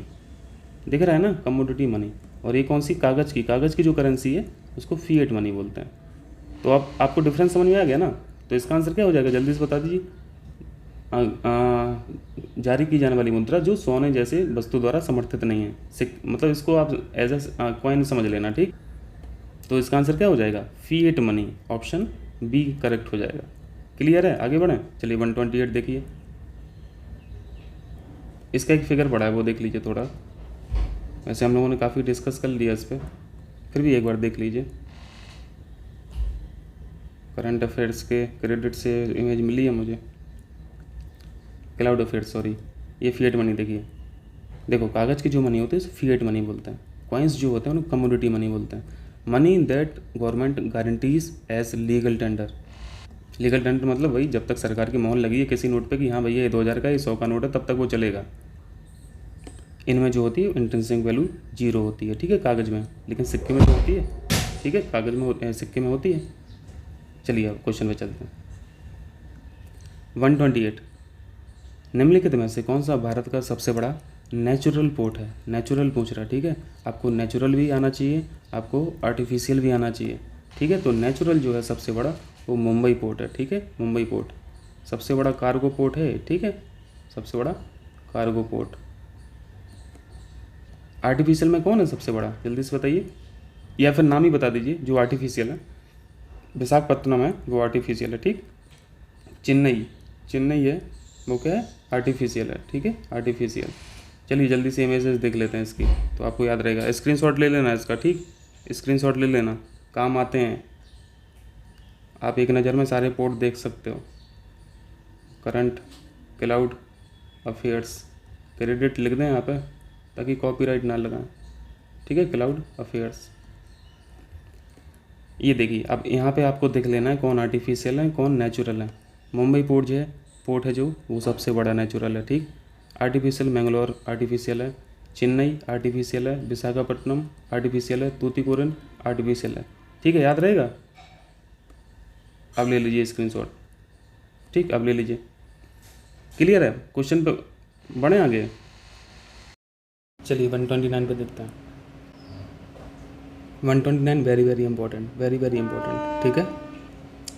दिख रहा है ना, कमोडिटी मनी। और ये कौन सी, कागज़ की जो करेंसी है उसको फिएट मनी बोलते हैं। तो आपको डिफरेंस समझ में आ गया ना। तो इसका आंसर क्या हो जाएगा, जल्दी से बता दीजिए। जारी की जाने वाली मुद्रा जो सोने जैसे वस्तु द्वारा समर्थित नहीं है, मतलब इसको आप एज ए कॉइन समझ लेना, ठीक। तो इसका आंसर क्या हो जाएगा, fiat money, option B correct हो जाएगा। क्लियर है, आगे बढ़ें। चलिए 128 देखिए, इसका एक फिगर पड़ा है वो देख लीजिए थोड़ा। वैसे हम लोगों ने काफ़ी डिस्कस कर लिया इस पर, फिर भी एक बार देख लीजिए। करंट अफेयर्स के क्रेडिट से इमेज मिली है मुझे, क्लाउड अफेयर्स, सॉरी, ये फिएट मनी देखिए। देखो कागज़ की जो मनी होती है उसे फिएट मनी बोलते हैं, कॉइन्स जो होते हैं उन्हें कमोडिटी मनी बोलते हैं। Money that government guarantees as legal tender. Legal tender मतलब वही जब तक सरकार की मोहर लगी है किसी नोट पे कि हाँ भैया ये 2000 का, ये 100 का नोट है, तब तक वो चलेगा। इनमें जो होती है इंट्रिंसिक वैल्यू जीरो होती है, ठीक है, कागज़ में, लेकिन सिक्के में जो होती है, ठीक है, कागज़ में सिक्के में होती है। चलिए अब क्वेश्चन पे चलते हैं। 128, निम्नलिखित में से कौन सा भारत का सबसे बड़ा नेचुरल पोर्ट है। नेचुरल पूछ रहा है, ठीक है, आपको नेचुरल भी आना चाहिए, आपको आर्टिफिशियल भी आना चाहिए, ठीक है। तो नेचुरल जो है सबसे बड़ा वो मुंबई पोर्ट है, ठीक है, मुंबई पोर्ट सबसे बड़ा कार्गो पोर्ट है, ठीक है, सबसे बड़ा कार्गो पोर्ट। आर्टिफिशियल में कौन है सबसे बड़ा, जल्दी से बताइए, या फिर नाम ही बता दीजिए जो आर्टिफिशियल है। विशाखापत्तनम है वो आर्टिफिशियल है, ठीक। चेन्नई है वो क्या है, आर्टिफिशियल है, ठीक है, आर्टिफिशियल। चलिए जल्दी से इमेजेस देख लेते हैं इसकी, तो आपको याद रहेगा। स्क्रीनशॉट ले लेना इसका, ठीक, स्क्रीनशॉट ले लेना, काम आते हैं। आप एक नज़र में सारे पोर्ट देख सकते हो। करंट, क्लाउड अफेयर्स, क्रेडिट लिख दें यहाँ पे ताकि कॉपीराइट ना लगाएं, ठीक है, क्लाउड अफेयर्स। ये देखिए अब यहाँ पे आपको देख लेना है कौन आर्टिफिशियल है कौन नेचुरल है। मुंबई पोर्ट है जो वो सबसे बड़ा नेचुरल है, ठीक। आर्टिफिशियल मैंगलोर आर्टिफिशियल है, चेन्नई आर्टिफिशियल है, विशाखापट्टनम आर्टिफिशियल है, तूतीकोरिन आर्टिफिशियल है, ठीक है, याद रहेगा। अब ले लीजिए स्क्रीनशॉट, ठीक, अब ले लीजिए। क्लियर है, क्वेश्चन पे बढ़े आगे। चलिए 129 पे देखते हैं। 129 वेरी इंपॉर्टेंट, वेरी इंपॉर्टेंट, ठीक है।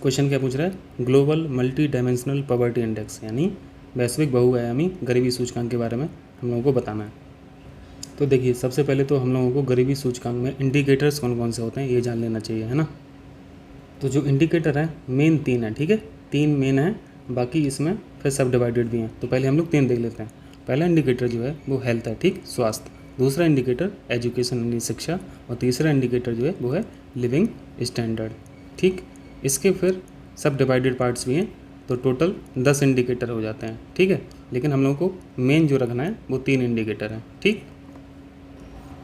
क्वेश्चन क्या पूछ रहा है, global multi dimensional poverty index, यानी वैश्विक बहुआयामी गरीबी सूचकांक के बारे में हम लोगों को बताना है। तो देखिए सबसे पहले तो हम लोगों को गरीबी सूचकांक में इंडिकेटर्स कौन कौन से होते हैं ये जान लेना चाहिए, है ना। तो जो इंडिकेटर है मेन 3 है, ठीक है, 3 मेन है, बाकी इसमें फिर सब डिवाइडेड भी हैं। तो पहले हम लोग 3 देख लेते हैं। पहला इंडिकेटर जो है वो हेल्थ है, ठीक, स्वास्थ्य। दूसरा इंडिकेटर एजुकेशन यानी शिक्षा, और तीसरा इंडिकेटर जो है वो है लिविंग स्टैंडर्ड, ठीक। इसके फिर सब डिवाइडेड पार्ट्स भी हैं, तो टोटल 10 इंडिकेटर हो जाते हैं, ठीक है। लेकिन हम लोग को मेन जो रखना है वो 3 इंडिकेटर हैं, ठीक।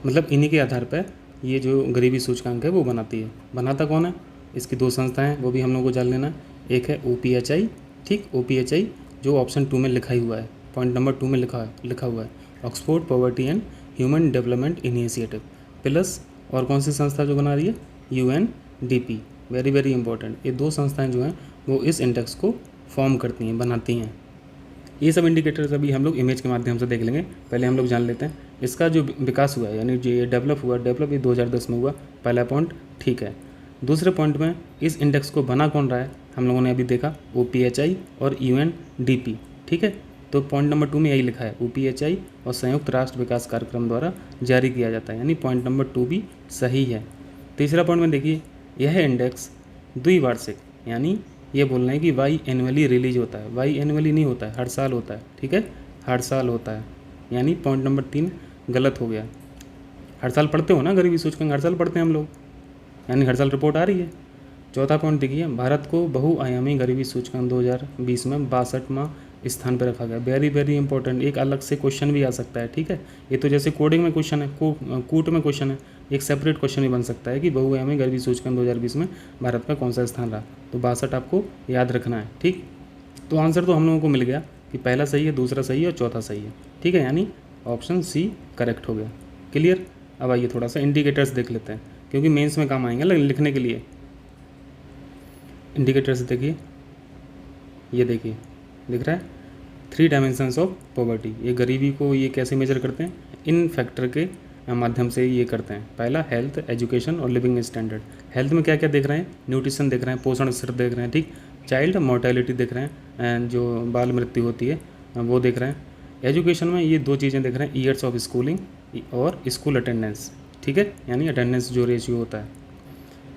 मतलब इन्हीं के आधार पर ये जो गरीबी सूचकांक है वो बनाती है। बनाता कौन है? इसकी दो संस्थाएं हैं, वो भी हम लोग को जान लेना है। एक है OPHI, ठीक, OPHI जो ऑप्शन 2 में लिखा ही हुआ है, पॉइंट नंबर 2 में लिखा हुआ है, Oxford poverty and human development initiative, plus और कौन सी संस्था जो बना रही है? UNDP, very very important. ये दो संस्थाएं जो हैं वो इस इंडेक्स को फॉर्म करती हैं, बनाती हैं। ये सब इंडिकेटर्स अभी हम लोग इमेज के माध्यम से देख लेंगे। पहले हम लोग जान लेते हैं इसका जो विकास हुआ है, यानी जो ये डेवलप ये 2010 में हुआ, पहला पॉइंट, ठीक है। दूसरे पॉइंट में इस इंडेक्स को बना कौन रहा है, हम लोगों ने अभी देखा, OPHI और UNDP, ठीक है। तो पॉइंट नंबर 2 में यही लिखा है, OPHI और संयुक्त राष्ट्र विकास कार्यक्रम द्वारा जारी किया जाता है, यानी पॉइंट नंबर 2 भी सही है। तीसरा पॉइंट में देखिए, यह इंडेक्स द्विवार्षिक, यानी ये बोल रहे हैं कि वाई एनुअली रिलीज होता है, वाई एनुअली नहीं होता है, हर साल होता है, ठीक है, हर साल होता है, यानी पॉइंट नंबर 3 गलत हो गया। हर साल पढ़ते हो ना गरीबी सूचकांक, हर साल पढ़ते हैं हम लोग, यानी हर साल रिपोर्ट आ रही है। चौथा पॉइंट देखिए, भारत को बहुआयामी गरीबी सूचकांक 2020 में 62वां स्थान पर रखा गया, वेरी वेरी इंपॉर्टेंट। एक अलग से क्वेश्चन भी आ सकता है, ठीक है। ये तो जैसे कोडिंग में क्वेश्चन है, कूट में क्वेश्चन है, एक सेपरेट क्वेश्चन भी बन सकता है कि बहुआयामी गरीबी सूचकांक 2020 में भारत का कौन सा स्थान रहा। तो 62 आपको याद रखना है, ठीक। तो आंसर तो हम लोगों को मिल गया कि पहला सही है, दूसरा सही है और चौथा सही है, ठीक है, यानी ऑप्शन सी करेक्ट हो गया। क्लियर। अब आइए थोड़ा सा इंडिकेटर्स देख लेते हैं, क्योंकि मेंस में काम आएंगे लिखने के लिए। इंडिकेटर्स देखिए, ये देखिए, दिख रहा है 3 डायमेंशंस ऑफ पॉवर्टी। ये गरीबी को ये कैसे मेजर करते हैं? इन फैक्टर के माध्यम से ये करते हैं। पहला हेल्थ, एजुकेशन और लिविंग स्टैंडर्ड। हेल्थ में क्या क्या देख रहे हैं? न्यूट्रिशन देख रहे हैं, पोषण स्तर देख रहे हैं, ठीक। चाइल्ड मोर्टेलिटी देख रहे हैं, जो बाल मृत्यु होती है वो देख रहे हैं। एजुकेशन में ये 2 चीज़ें देख रहे हैं, ईयर्स ऑफ स्कूलिंग और स्कूल अटेंडेंस, ठीक है, यानी अटेंडेंस जो रेशियो होता है।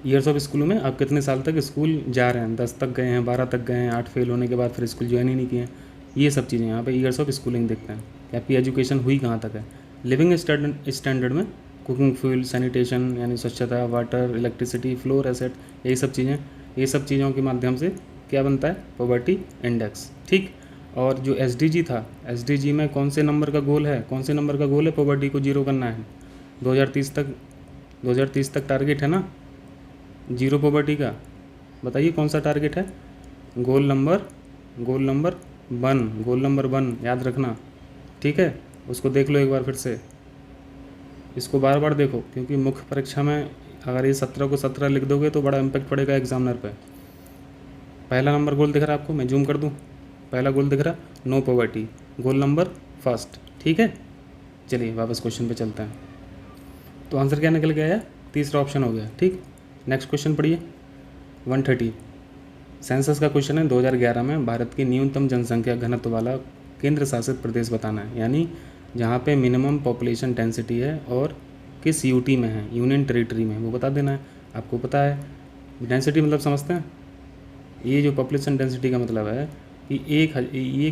ईयर्स ऑफ स्कूल में आप कितने साल तक स्कूल जा रहे हैं, 10 तक गए हैं, 12 तक गए हैं, 8 फेल होने के बाद फिर स्कूल ज्वाइन ही नहीं किए हैं, ये सब चीज़ें यहाँ पे ईयर्स ऑफ स्कूलिंग देखते हैं कि आपकी एजुकेशन हुई कहाँ तक है। लिविंग स्टैंडर्ड में कुकिंग, फ्यूल, सैनिटेशन यानी स्वच्छता, वाटर, इलेक्ट्रिसिटी, फ्लोर एसेट, यही सब चीज़ें, ये सब चीज़ों के माध्यम से क्या बनता है? पॉवर्टी इंडेक्स, ठीक। और जो SDG था, SDG में कौन से नंबर का गोल है? कौन से नंबर का गोल है? पॉवर्टी को 0 करना है। 2030 तक टारगेट है ना 0 पॉवर्टी का। बताइए कौन सा टारगेट है? गोल नंबर 1 याद रखना, ठीक है। उसको देख लो एक बार फिर से, इसको बार बार देखो, क्योंकि मुख्य परीक्षा में अगर ये 17 को 17 लिख दोगे तो बड़ा इम्पैक्ट पड़ेगा एग्जामिनर पे। पहला नंबर गोल दिख रहा है आपको, मैं जूम कर दूँ, पहला गोल दिख रहा, no poverty, goal number first, ठीक है। चलिए वापस क्वेश्चन पे चलते हैं। तो आंसर क्या निकल के आया? तीसरा ऑप्शन हो गया, ठीक। नेक्स्ट क्वेश्चन पढ़िए, 130। सेंसस का क्वेश्चन है, 2011 में भारत की न्यूनतम जनसंख्या घनत्व वाला केंद्र शासित प्रदेश बताना है, यानी जहाँ पे मिनिमम पॉपुलेशन डेंसिटी है और किस UT में है, यूनियन टेरिटरी में, वो बता देना है। आपको पता है डेंसिटी मतलब समझते हैं? ये जो पॉपुलेशन डेंसिटी का मतलब है कि 1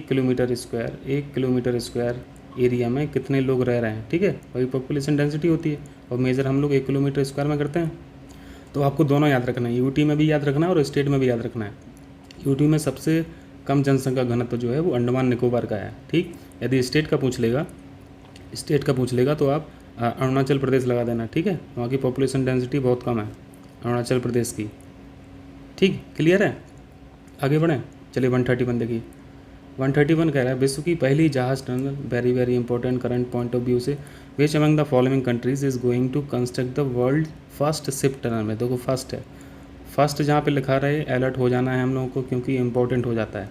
किलोमीटर स्क्वायर एरिया में कितने लोग रह रहे हैं, ठीक है, वही पॉपुलेशन डेंसिटी होती है। और मेजर हम लोग 1 किलोमीटर स्क्वायर में करते हैं। तो आपको दोनों याद रखना है, UT में भी याद रखना है और स्टेट में भी याद रखना है। UT में सबसे कम जनसंख्या घनत्व जो है वो अंडमान निकोबार का है, ठीक। यदि स्टेट का पूछ लेगा तो आप अरुणाचल प्रदेश लगा देना, ठीक है। वहाँ की पॉपुलेशन डेंसिटी बहुत कम है अरुणाचल प्रदेश की, ठीक। क्लियर है। आगे बढ़ें, चलिए 131 देखिए। 131 कह रहा है, विश्व की पहली जहाज tunnel, very very important current point of view से, which among the following countries is going to construct the world first ship tunnel. में देखो फर्स्ट है, फर्स्ट जहाँ पे लिखा रहे अलर्ट हो जाना है हम लोगों को, क्योंकि इंपॉर्टेंट हो जाता है।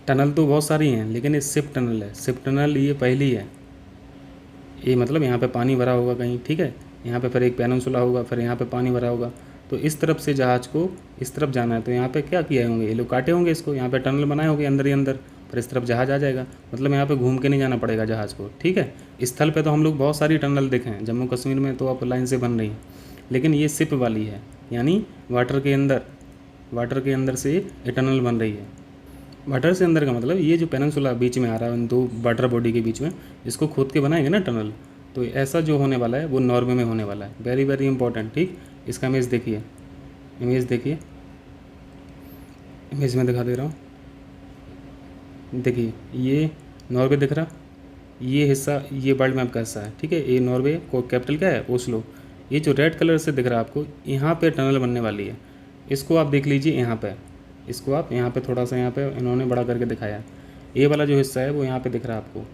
टनल तो बहुत सारी हैं, लेकिन ये शिप टनल है, शिप टनल ये पहली है। ये मतलब यहाँ पे पानी भरा होगा कहीं, ठीक है, यहाँ पे फिर एक पेनिनसुला होगा, फिर यहाँ पे पानी भरा होगा, तो इस तरफ से जहाज़ को इस तरफ जाना है, तो यहाँ पे क्या किए होंगे, ये लोग काटे होंगे इसको, यहाँ पे टनल बनाए होंगे अंदर ही अंदर, फिर इस तरफ जहाज़ आ जाएगा। मतलब यहाँ पे घूम के नहीं जाना पड़ेगा जहाज़ को, ठीक है। स्थल पे तो हम लोग बहुत सारी टनल देखे हैं, जम्मू कश्मीर में तो अब लाइन से बन रही हैं, लेकिन ये शिप वाली है, यानी वाटर के अंदर से ये टनल बन रही है। वाटर से अंदर का मतलब ये जो पेनिनसुला बीच में आ रहा है उन 2 वाटर बॉडी के बीच में, इसको खोद के बनाएंगे ना टनल, तो ऐसा जो होने वाला है वो नॉर्वे में होने वाला है, वेरी वेरी इंपॉर्टेंट, ठीक। इसका इमेज देखिए, इमेज में दिखा दे रहा हूँ, देखिए ये नॉर्वे दिख रहा, ये हिस्सा ये वर्ल्ड मैप का हिस्सा है, ठीक है। ये नॉर्वे को कैपिटल क्या है? ओस्लो। ये जो रेड कलर से दिख रहा है आपको, यहाँ पे टनल बनने वाली है। इसको आप देख लीजिए यहाँ पे, इसको आप यहाँ पे थोड़ा सा यहाँ पे इन्होंने बड़ा करके दिखाया। ये वाला जो हिस्सा है वो यहाँ पे दिख रहा है आपको।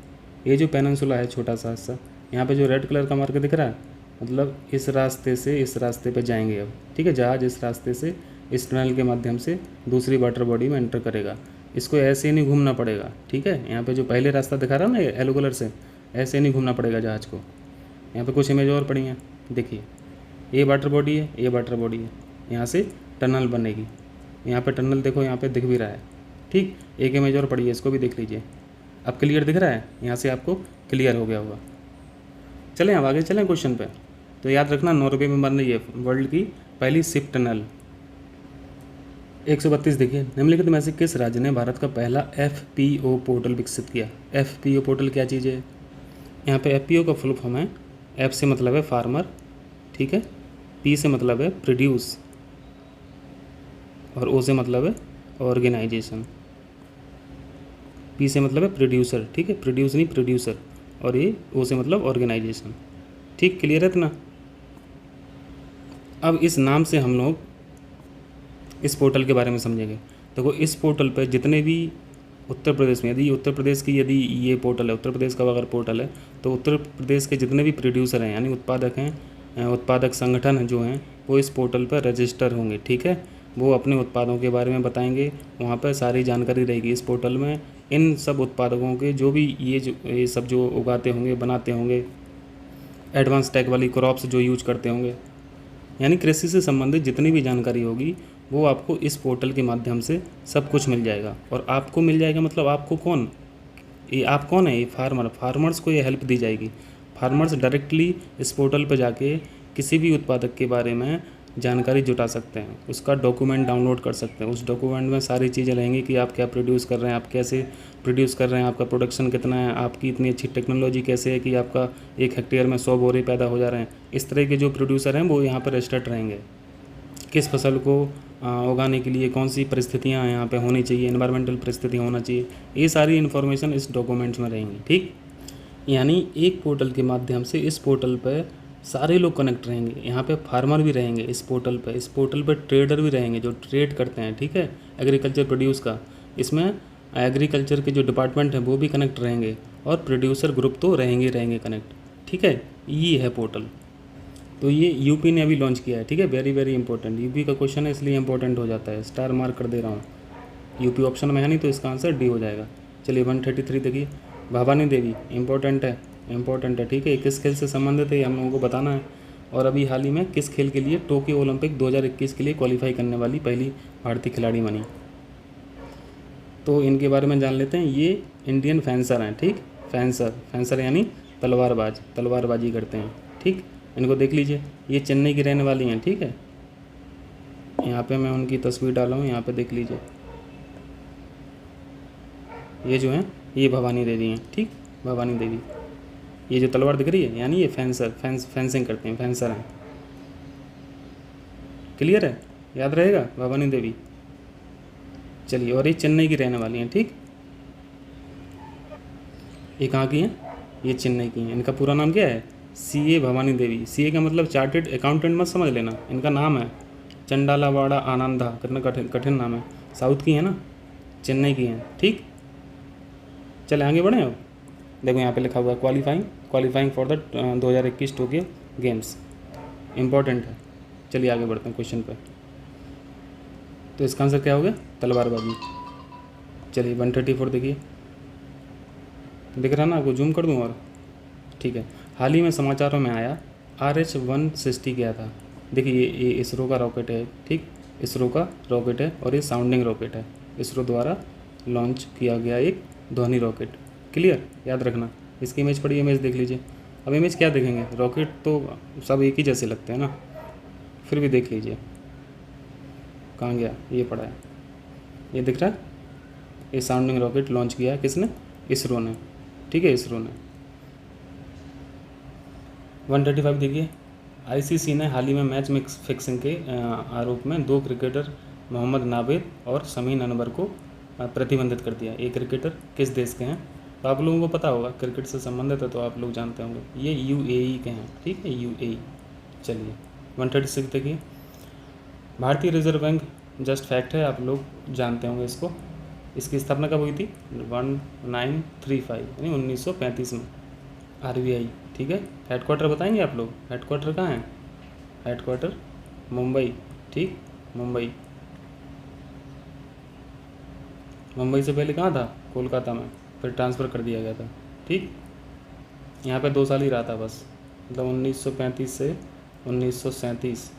ये जो पेनिनसुला है छोटा सा हिस्सा, यहाँ पे जो रेड कलर का मार्क दिख रहा है, मतलब इस रास्ते से इस रास्ते पे जाएंगे अब, ठीक है। जहाज इस रास्ते से इस टनल के माध्यम से दूसरी वाटर बॉडी में एंटर करेगा। इसको ऐसे नहीं घूमना पड़ेगा, ठीक है। यहाँ पे जो पहले रास्ता दिखा रहा है ना येलो कलर से, ऐसे नहीं घूमना पड़ेगा जहाज को। यहाँ पे कुछ इमेज और पड़ी हैं, देखिए ये वाटर बॉडी है, ये वाटर बॉडी है, यहाँ से टनल बनेगी। यहाँ पे टनल देखो यहाँ पे दिख भी रहा है, ठीक। एक इमेज और पड़ी है, इसको भी देख लीजिए। अब क्लियर दिख रहा है, यहाँ से आपको क्लियर हो गया होगा। चलें अब आगे चलें क्वेश्चन पे। तो याद रखना, नॉर्वे में बन रही है वर्ल्ड की पहली शिप टनल। 132 देखिए, निम्नलिखित में से किस राज्य ने भारत का पहला FPO पोर्टल विकसित किया। FPO पोर्टल क्या चीज़ है? यहाँ पे FPO का फुल फॉर्म है, F से मतलब है फार्मर, ठीक है, P से मतलब है प्रोड्यूस, और O से मतलब है ऑर्गेनाइजेशन। P से मतलब है प्रोड्यूसर, ठीक है, प्रोड्यूस नहीं प्रोड्यूसर, और ये O से मतलब ऑर्गेनाइजेशन, ठीक। क्लियर है इतना? अब इस नाम से हम लोग इस पोर्टल के बारे में समझेंगे। देखो इस पोर्टल पर जितने भी उत्तर प्रदेश में, यदि उत्तर प्रदेश की यदि ये पोर्टल है, उत्तर प्रदेश का अगर पोर्टल है, तो उत्तर प्रदेश के जितने भी प्रोड्यूसर हैं यानी उत्पादक हैं, उत्पादक संगठन जो हैं, वो इस पोर्टल पर रजिस्टर होंगे, ठीक है। वो अपने उत्पादों के बारे में बताएंगे, वहाँ पर सारी जानकारी रहेगी इस पोर्टल में। इन सब उत्पादकों के जो भी ये सब जो उगाते होंगे, बनाते होंगे, एडवांस टेक वाली क्रॉप्स जो यूज करते होंगे, यानी कृषि से संबंधित जितनी भी जानकारी होगी वो आपको इस पोर्टल के माध्यम से सब कुछ मिल जाएगा। और आपको मिल जाएगा मतलब आपको कौन, ये आप कौन है? ये फार्मर्स को ये हेल्प दी जाएगी। फार्मर्स डायरेक्टली इस पोर्टल पर जाके किसी भी उत्पादक के बारे में जानकारी जुटा सकते हैं, उसका डॉक्यूमेंट डाउनलोड कर सकते हैं। उस डॉक्यूमेंट में सारी चीज़ें रहेंगी कि आप क्या प्रोड्यूस कर रहे हैं, आप कैसे प्रोड्यूस कर रहे हैं, आपका प्रोडक्शन कितना है, आपकी इतनी अच्छी टेक्नोलॉजी कैसे है कि आपका 1 हेक्टेयर में 100 बोरे पैदा हो जा रहे हैं। इस तरह के जो प्रोड्यूसर हैं वो यहाँ पर रजिस्टर्ड रहेंगे। किस फसल को उगाने के लिए कौन सी परिस्थितियाँ यहाँ पे होनी चाहिए, एनवायरमेंटल परिस्थितियाँ होना चाहिए, ये सारी इन्फॉर्मेशन इस डॉक्यूमेंट्स में रहेंगी, ठीक। यानी एक पोर्टल के माध्यम से इस पोर्टल पर सारे लोग कनेक्ट रहेंगे। यहाँ पे फार्मर भी रहेंगे इस पोर्टल पर ट्रेडर भी रहेंगे जो ट्रेड करते हैं, ठीक है, एग्रीकल्चर प्रोड्यूस का। इसमें एग्रीकल्चर के जो डिपार्टमेंट हैं वो भी कनेक्ट रहेंगे, और प्रोड्यूसर ग्रुप तो रहेंगे कनेक्ट, ठीक है। ये है पोर्टल। तो ये यूपी ने अभी लॉन्च किया है, ठीक है, वेरी वेरी इंपॉर्टेंट। यूपी का क्वेश्चन है इसलिए इंपॉर्टेंट हो जाता है, स्टार मार्क कर दे रहा हूँ। यूपी ऑप्शन में है नहीं तो इसका आंसर डी हो जाएगा। चलिए 133 देखिए, भवानी देवी इंपॉर्टेंट है, ठीक है। किस खेल से संबंधित है ये हम लोगों को बताना है। और अभी हाल ही में किस खेल के लिए टोक्यो ओलंपिक 2021 के लिए क्वालिफाई करने वाली पहली भारतीय खिलाड़ी बनी। तो इनके बारे में जान लेते हैं। ये इंडियन फेंसर हैं, ठीक, फेंसर यानी तलवारबाजी करते हैं, ठीक। इनको देख लीजिए, ये चेन्नई की रहने वाली हैं, ठीक है। यहाँ पे मैं उनकी तस्वीर डाला हूँ, यहाँ पे देख लीजिए। ये जो हैं ये भवानी देवी हैं, ठीक, भवानी देवी। ये जो तलवार दिख रही है यानी ये फेंसिंग करते हैं, फेंसर हैं। क्लियर है, याद रहेगा, भवानी देवी। चलिए, और ये चेन्नई की रहने वाली हैं, ठीक। ये कहाँ की हैं? ये चेन्नई की हैं। इनका पूरा नाम क्या है? CA भवानी देवी। CA का मतलब चार्टेड अकाउंटेंट मत समझ लेना, इनका नाम है चंडालावाड़ा आनंदा। कितना कठिन नाम है। साउथ की है ना, चेन्नई की हैं, ठीक। चले आगे बढ़ें। अब देखो यहाँ पे लिखा हुआ है qualifying for the 2021 Tokyo games, important है। चलिए आगे बढ़ते हैं क्वेश्चन पे। तो इसका आंसर क्या हो गया? तलवारबाजी। चलिए 134 देखिए, दिख रहा ना आपको? जूम कर दूँ और, ठीक है। हाल ही में समाचारों में आया RH-160 क्या था? देखिए ये इसरो का रॉकेट है, ठीक, इसरो का रॉकेट है, और ये साउंडिंग रॉकेट है, इसरो द्वारा लॉन्च किया गया एक ध्वनि रॉकेट। क्लियर, याद रखना। इसकी इमेज पड़ी, इमेज देख लीजिए। अब इमेज क्या देखेंगे, रॉकेट तो सब एक ही जैसे लगते हैं ना, फिर भी देख लीजिए। कहाँ गया? ये पड़ा है, ये दिख रहा है। ये साउंडिंग रॉकेट लॉन्च किया है किसने? इसरो ने, ठीक है, इसरो ने। 135 देखिए, ICC ने हाल ही में मैच फिक्सिंग के आरोप में 2 क्रिकेटर मोहम्मद नाबिद और समीन अनवर को प्रतिबंधित कर दिया। ये क्रिकेटर किस देश के हैं? तो आप लोगों को पता होगा, क्रिकेट से संबंधित है तो आप लोग जानते होंगे। ये UAE के हैं, ठीक है, UAE, चलिए 136 देखिए, भारतीय रिजर्व बैंक, जस्ट फैक्ट है, आप लोग जानते होंगे इसको, इसकी स्थापना कब हुई थी? 1935 यानी 1935 में, RBI। ठीक है, हेडक्वार्टर बताएंगे आप लोग, हेडक्वार्टर कहाँ है? हेडक्वार्टर मुंबई। ठीक, मुंबई। मुंबई से पहले कहाँ था? कोलकाता में, फिर ट्रांसफ़र कर दिया गया था। ठीक, यहाँ पे 2 साल ही रहा था बस, मतलब 1935 से 1937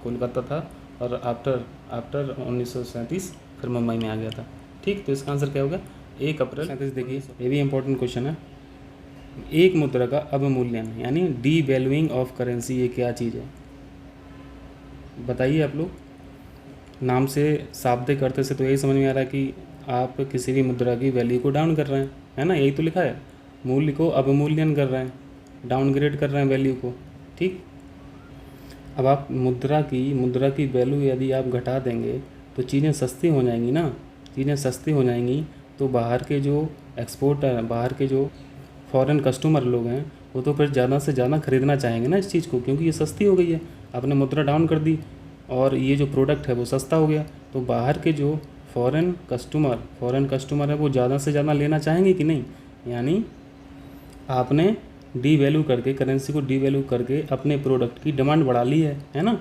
कोलकाता था, और आफ्टर 1937 फिर मुंबई में आ गया था। ठीक, तो इसका आंसर क्या होगा? 1 अप्रैल 37। देखिए ये भी इंपॉर्टेंट क्वेश्चन है, एक मुद्रा का अवमूल्यन यानी डी वैल्यूइंग ऑफ करेंसी, ये क्या चीज़ है बताइए आप लोग। नाम से, शाब्दिक अर्थ से तो यही समझ में आ रहा है कि आप किसी भी मुद्रा की वैल्यू को डाउन कर रहे हैं, है ना, यही तो लिखा है, मूल्य को अवमूल्यन कर रहे हैं, डाउनग्रेड कर रहे हैं वैल्यू को। ठीक, अब आप मुद्रा की वैल्यू यदि आप घटा देंगे तो चीज़ें सस्ती हो जाएंगी ना, चीज़ें सस्ती हो जाएंगी तो बाहर के जो एक्सपोर्टर, बाहर के जो फॉरेन कस्टमर लोग हैं वो तो फिर ज़्यादा से ज़्यादा ख़रीदना चाहेंगे ना इस चीज़ को, क्योंकि ये सस्ती हो गई है। आपने मुद्रा डाउन कर दी और ये जो प्रोडक्ट है वो सस्ता हो गया, तो बाहर के जो फॉरेन कस्टमर है वो ज़्यादा से ज़्यादा लेना चाहेंगे कि नहीं। यानी आपने डी वैल्यू करके, करेंसी को डी वैल्यू करके अपने प्रोडक्ट की डिमांड बढ़ा ली है ना,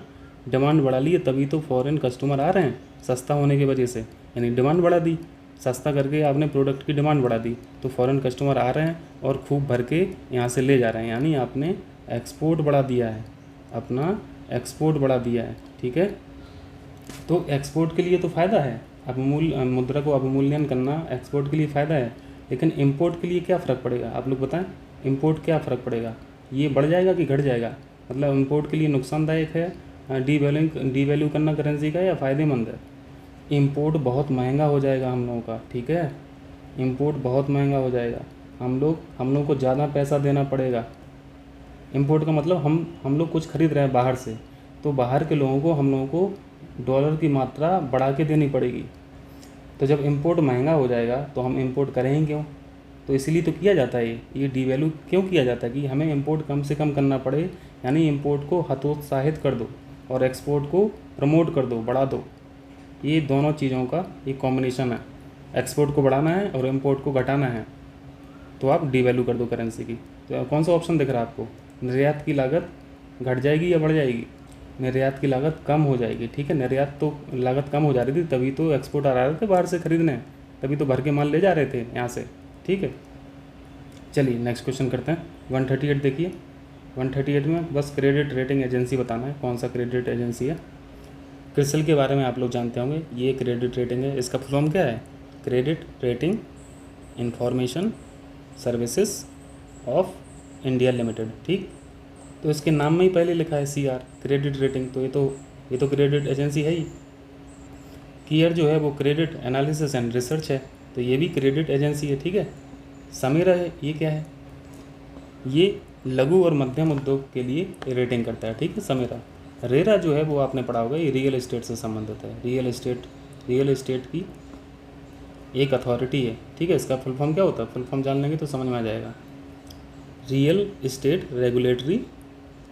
डिमांड बढ़ा ली है, तभी तो फॉरेन कस्टमर आ रहे हैं सस्ता होने की वजह से। यानी डिमांड बढ़ा दी, सस्ता करके आपने प्रोडक्ट की डिमांड बढ़ा दी, तो फॉरेन कस्टमर आ रहे हैं और खूब भर के यहाँ से ले जा रहे हैं, यानी आपने एक्सपोर्ट बढ़ा दिया है, अपना एक्सपोर्ट बढ़ा दिया है। ठीक है, तो एक्सपोर्ट के लिए तो फ़ायदा है, मुद्रा को अवमूल्यन करना एक्सपोर्ट के लिए फ़ायदा है, लेकिन इंपोर्ट के लिए क्या फ़र्क पड़ेगा आप लोग बताएं। इंपोर्ट क्या फ़र्क पड़ेगा, ये बढ़ जाएगा कि घट जाएगा? मतलब इंपोर्ट के लिए नुकसानदायक है डी वैल्यू करना करेंसी का, या फ़ायदेमंद है? इंपोर्ट बहुत महंगा हो जाएगा हम लोगों का। ठीक है, इंपोर्ट बहुत महंगा हो जाएगा, हम लोग को ज़्यादा पैसा देना पड़ेगा। इंपोर्ट का मतलब हम लोग कुछ खरीद रहे हैं बाहर से, तो बाहर के लोगों को, हम लोगों को डॉलर की मात्रा बढ़ा के देनी पड़ेगी। तो जब इंपोर्ट महंगा हो जाएगा तो हम इंपोर्ट करेंगे क्यों? तो इसलिए तो किया जाता है ये डी वैल्यू क्यों किया जाता है कि हमें इंपोर्ट कम से कम करना पड़े, यानी इंपोर्ट को हतोत्साहित कर दो और एक्सपोर्ट को प्रमोट कर दो, बढ़ा दो। ये दोनों चीज़ों का एक कॉम्बिनेशन है, एक्सपोर्ट को बढ़ाना है और इंपोर्ट को घटाना है, तो आप डी वैल्यू कर दो करेंसी की। तो कौन सा ऑप्शन दिख रहा है आपको? निर्यात की लागत घट जाएगी या बढ़ जाएगी? निर्यात की लागत कम हो जाएगी। ठीक है, निर्यात तो लागत कम हो जा रही थी, तभी तो एक्सपोर्ट आ रहे थे बाहर से खरीदने, तभी तो भर के माल ले जा रहे थे यहाँ से। ठीक है, चलिए नेक्स्ट क्वेश्चन करते हैं। 138 देखिए, 138 में बस क्रेडिट रेटिंग एजेंसी बताना है, कौन सा क्रेडिट एजेंसी है। क्रिसिल के बारे में आप लोग जानते होंगे, ये क्रेडिट रेटिंग है, इसका फुल फॉर्म क्या है? Credit rating information services of India limited. ठीक, तो इसके नाम में ही पहले लिखा है CR, क्रेडिट रेटिंग, तो ये तो क्रेडिट एजेंसी है ही। कियर जो है वो क्रेडिट एनालिसिस एंड रिसर्च है, तो ये भी क्रेडिट एजेंसी है। ठीक है, समीरा है, ये क्या है? ये लघु और मध्यम उद्योग के लिए रेटिंग करता है। ठीक है, समीरा। रेरा जो है वो आपने पढ़ा होगा, ये रियल एस्टेट से संबंधित है, रियल एस्टेट की एक अथॉरिटी है। ठीक है, इसका फुल फॉर्म क्या होता है? फुल फॉर्म जान लेंगे तो समझ में आ जाएगा, रियल एस्टेट रेगुलेटरी